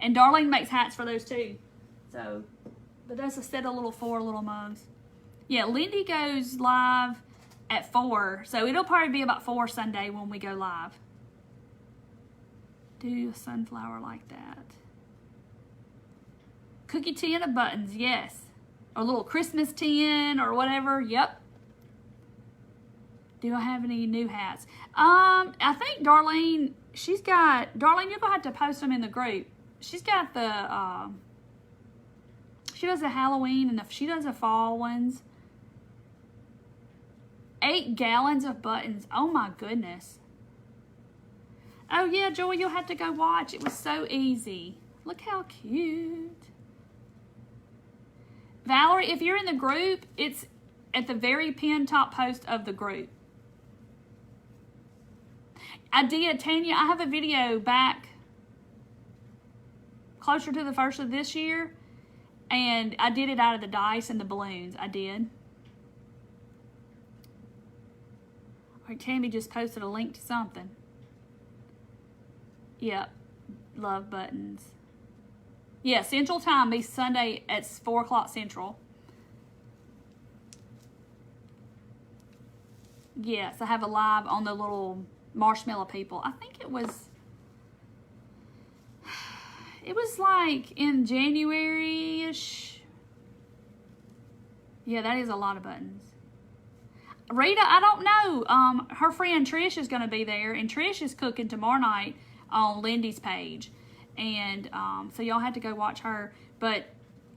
And Darlene makes hats for those too. So, but that's a set of little 4 little mugs. Yeah, Lindy goes live at 4. So it'll probably be about 4 Sunday when we go live. Do a sunflower like that. Cookie tin of buttons, yes. Or a little Christmas tin or whatever, yep. Do I have any new hats? I think Darlene, Darlene, you're gonna have to post them in the group. She's got the, she does the Halloween and she does the fall ones. 8 gallons of buttons, oh my goodness. Oh yeah, Joy, you'll have to go watch. It was so easy. Look how cute. Valerie, if you're in the group, it's at the very pinned top post of the group. I did, Tanya, I have a video back closer to the first of this year, and I did it out of the dice and the balloons. I did. All right, Tammy just posted a link to something. Yep, love buttons. Yeah, Central Time be Sunday at 4 o'clock Central. Yes, I have a live on the little marshmallow people. I think it was like in January-ish. Yeah, that is a lot of buttons. Rita, I don't know. Her friend Trish is going to be there, and Trish is cooking tomorrow night on Lindy's page. And so y'all have to go watch her. But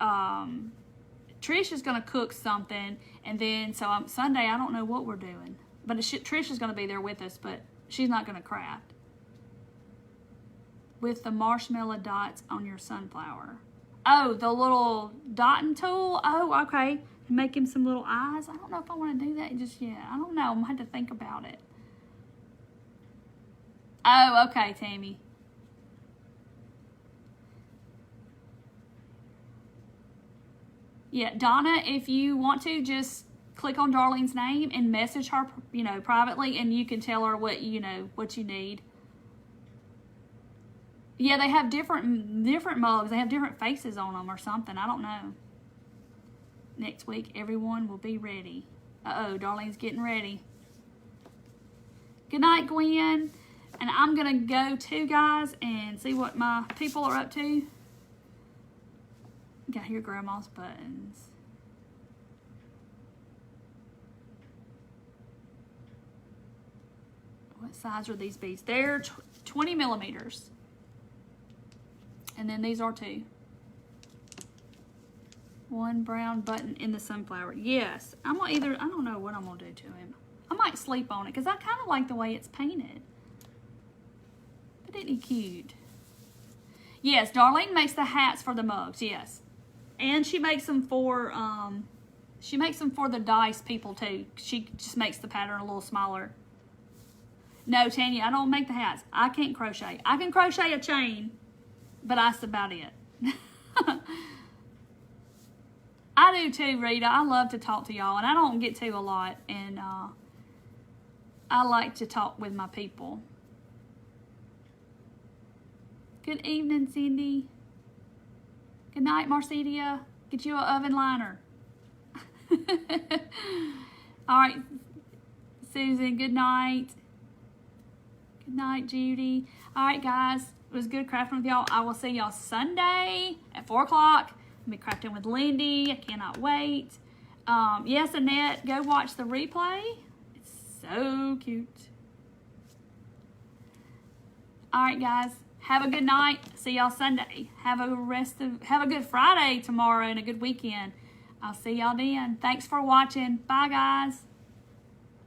Trish is going to cook something, and then so Sunday I don't know what we're doing. But Trish is going to be there with us, but she's not going to craft. With the marshmallow dots on your sunflower. Oh, the little dotting tool? Oh, okay. Make him some little eyes. I don't know if I want to do that just yet. I don't know. I'm going to have to think about it. Oh, okay, Tammy. Yeah, Donna, if you want to, just click on Darlene's name and message her, privately, and you can tell her what you need. Yeah, they have different mugs. They have different faces on them or something. I don't know. Next week, everyone will be ready. Uh-oh, Darlene's getting ready. Good night, Gwen. And I'm going to go too, guys, and see what my people are up to. Got here Grandma's buttons. What size are these beads? They're 20 millimeters. And then these are 2. 1 brown button in the sunflower. Yes. I don't know what I'm going to do to him. I might sleep on it because I kind of like the way it's painted. But isn't he cute? Yes, Darlene makes the hats for the mugs. Yes. And she makes them for the dice people too. She just makes the pattern a little smaller. No, Tanya, I don't make the hats. I can't crochet. I can crochet a chain, but that's about it. I do too, Rita. I love to talk to y'all, and I don't get to a lot, and I like to talk with my people. Good evening, Cindy. Good night, Marcedia. Get you an oven liner. All right, Susan, good night. Good night, Judy. All right, guys, it was good crafting with y'all. I will see y'all Sunday at 4 o'clock. I'll be crafting with Lindy. I cannot wait. Yes, Annette, go watch the replay. It's so cute. All right, guys. Have a good night. See y'all Sunday. Have a good Friday tomorrow and a good weekend. I'll see y'all then. Thanks for watching. Bye, guys.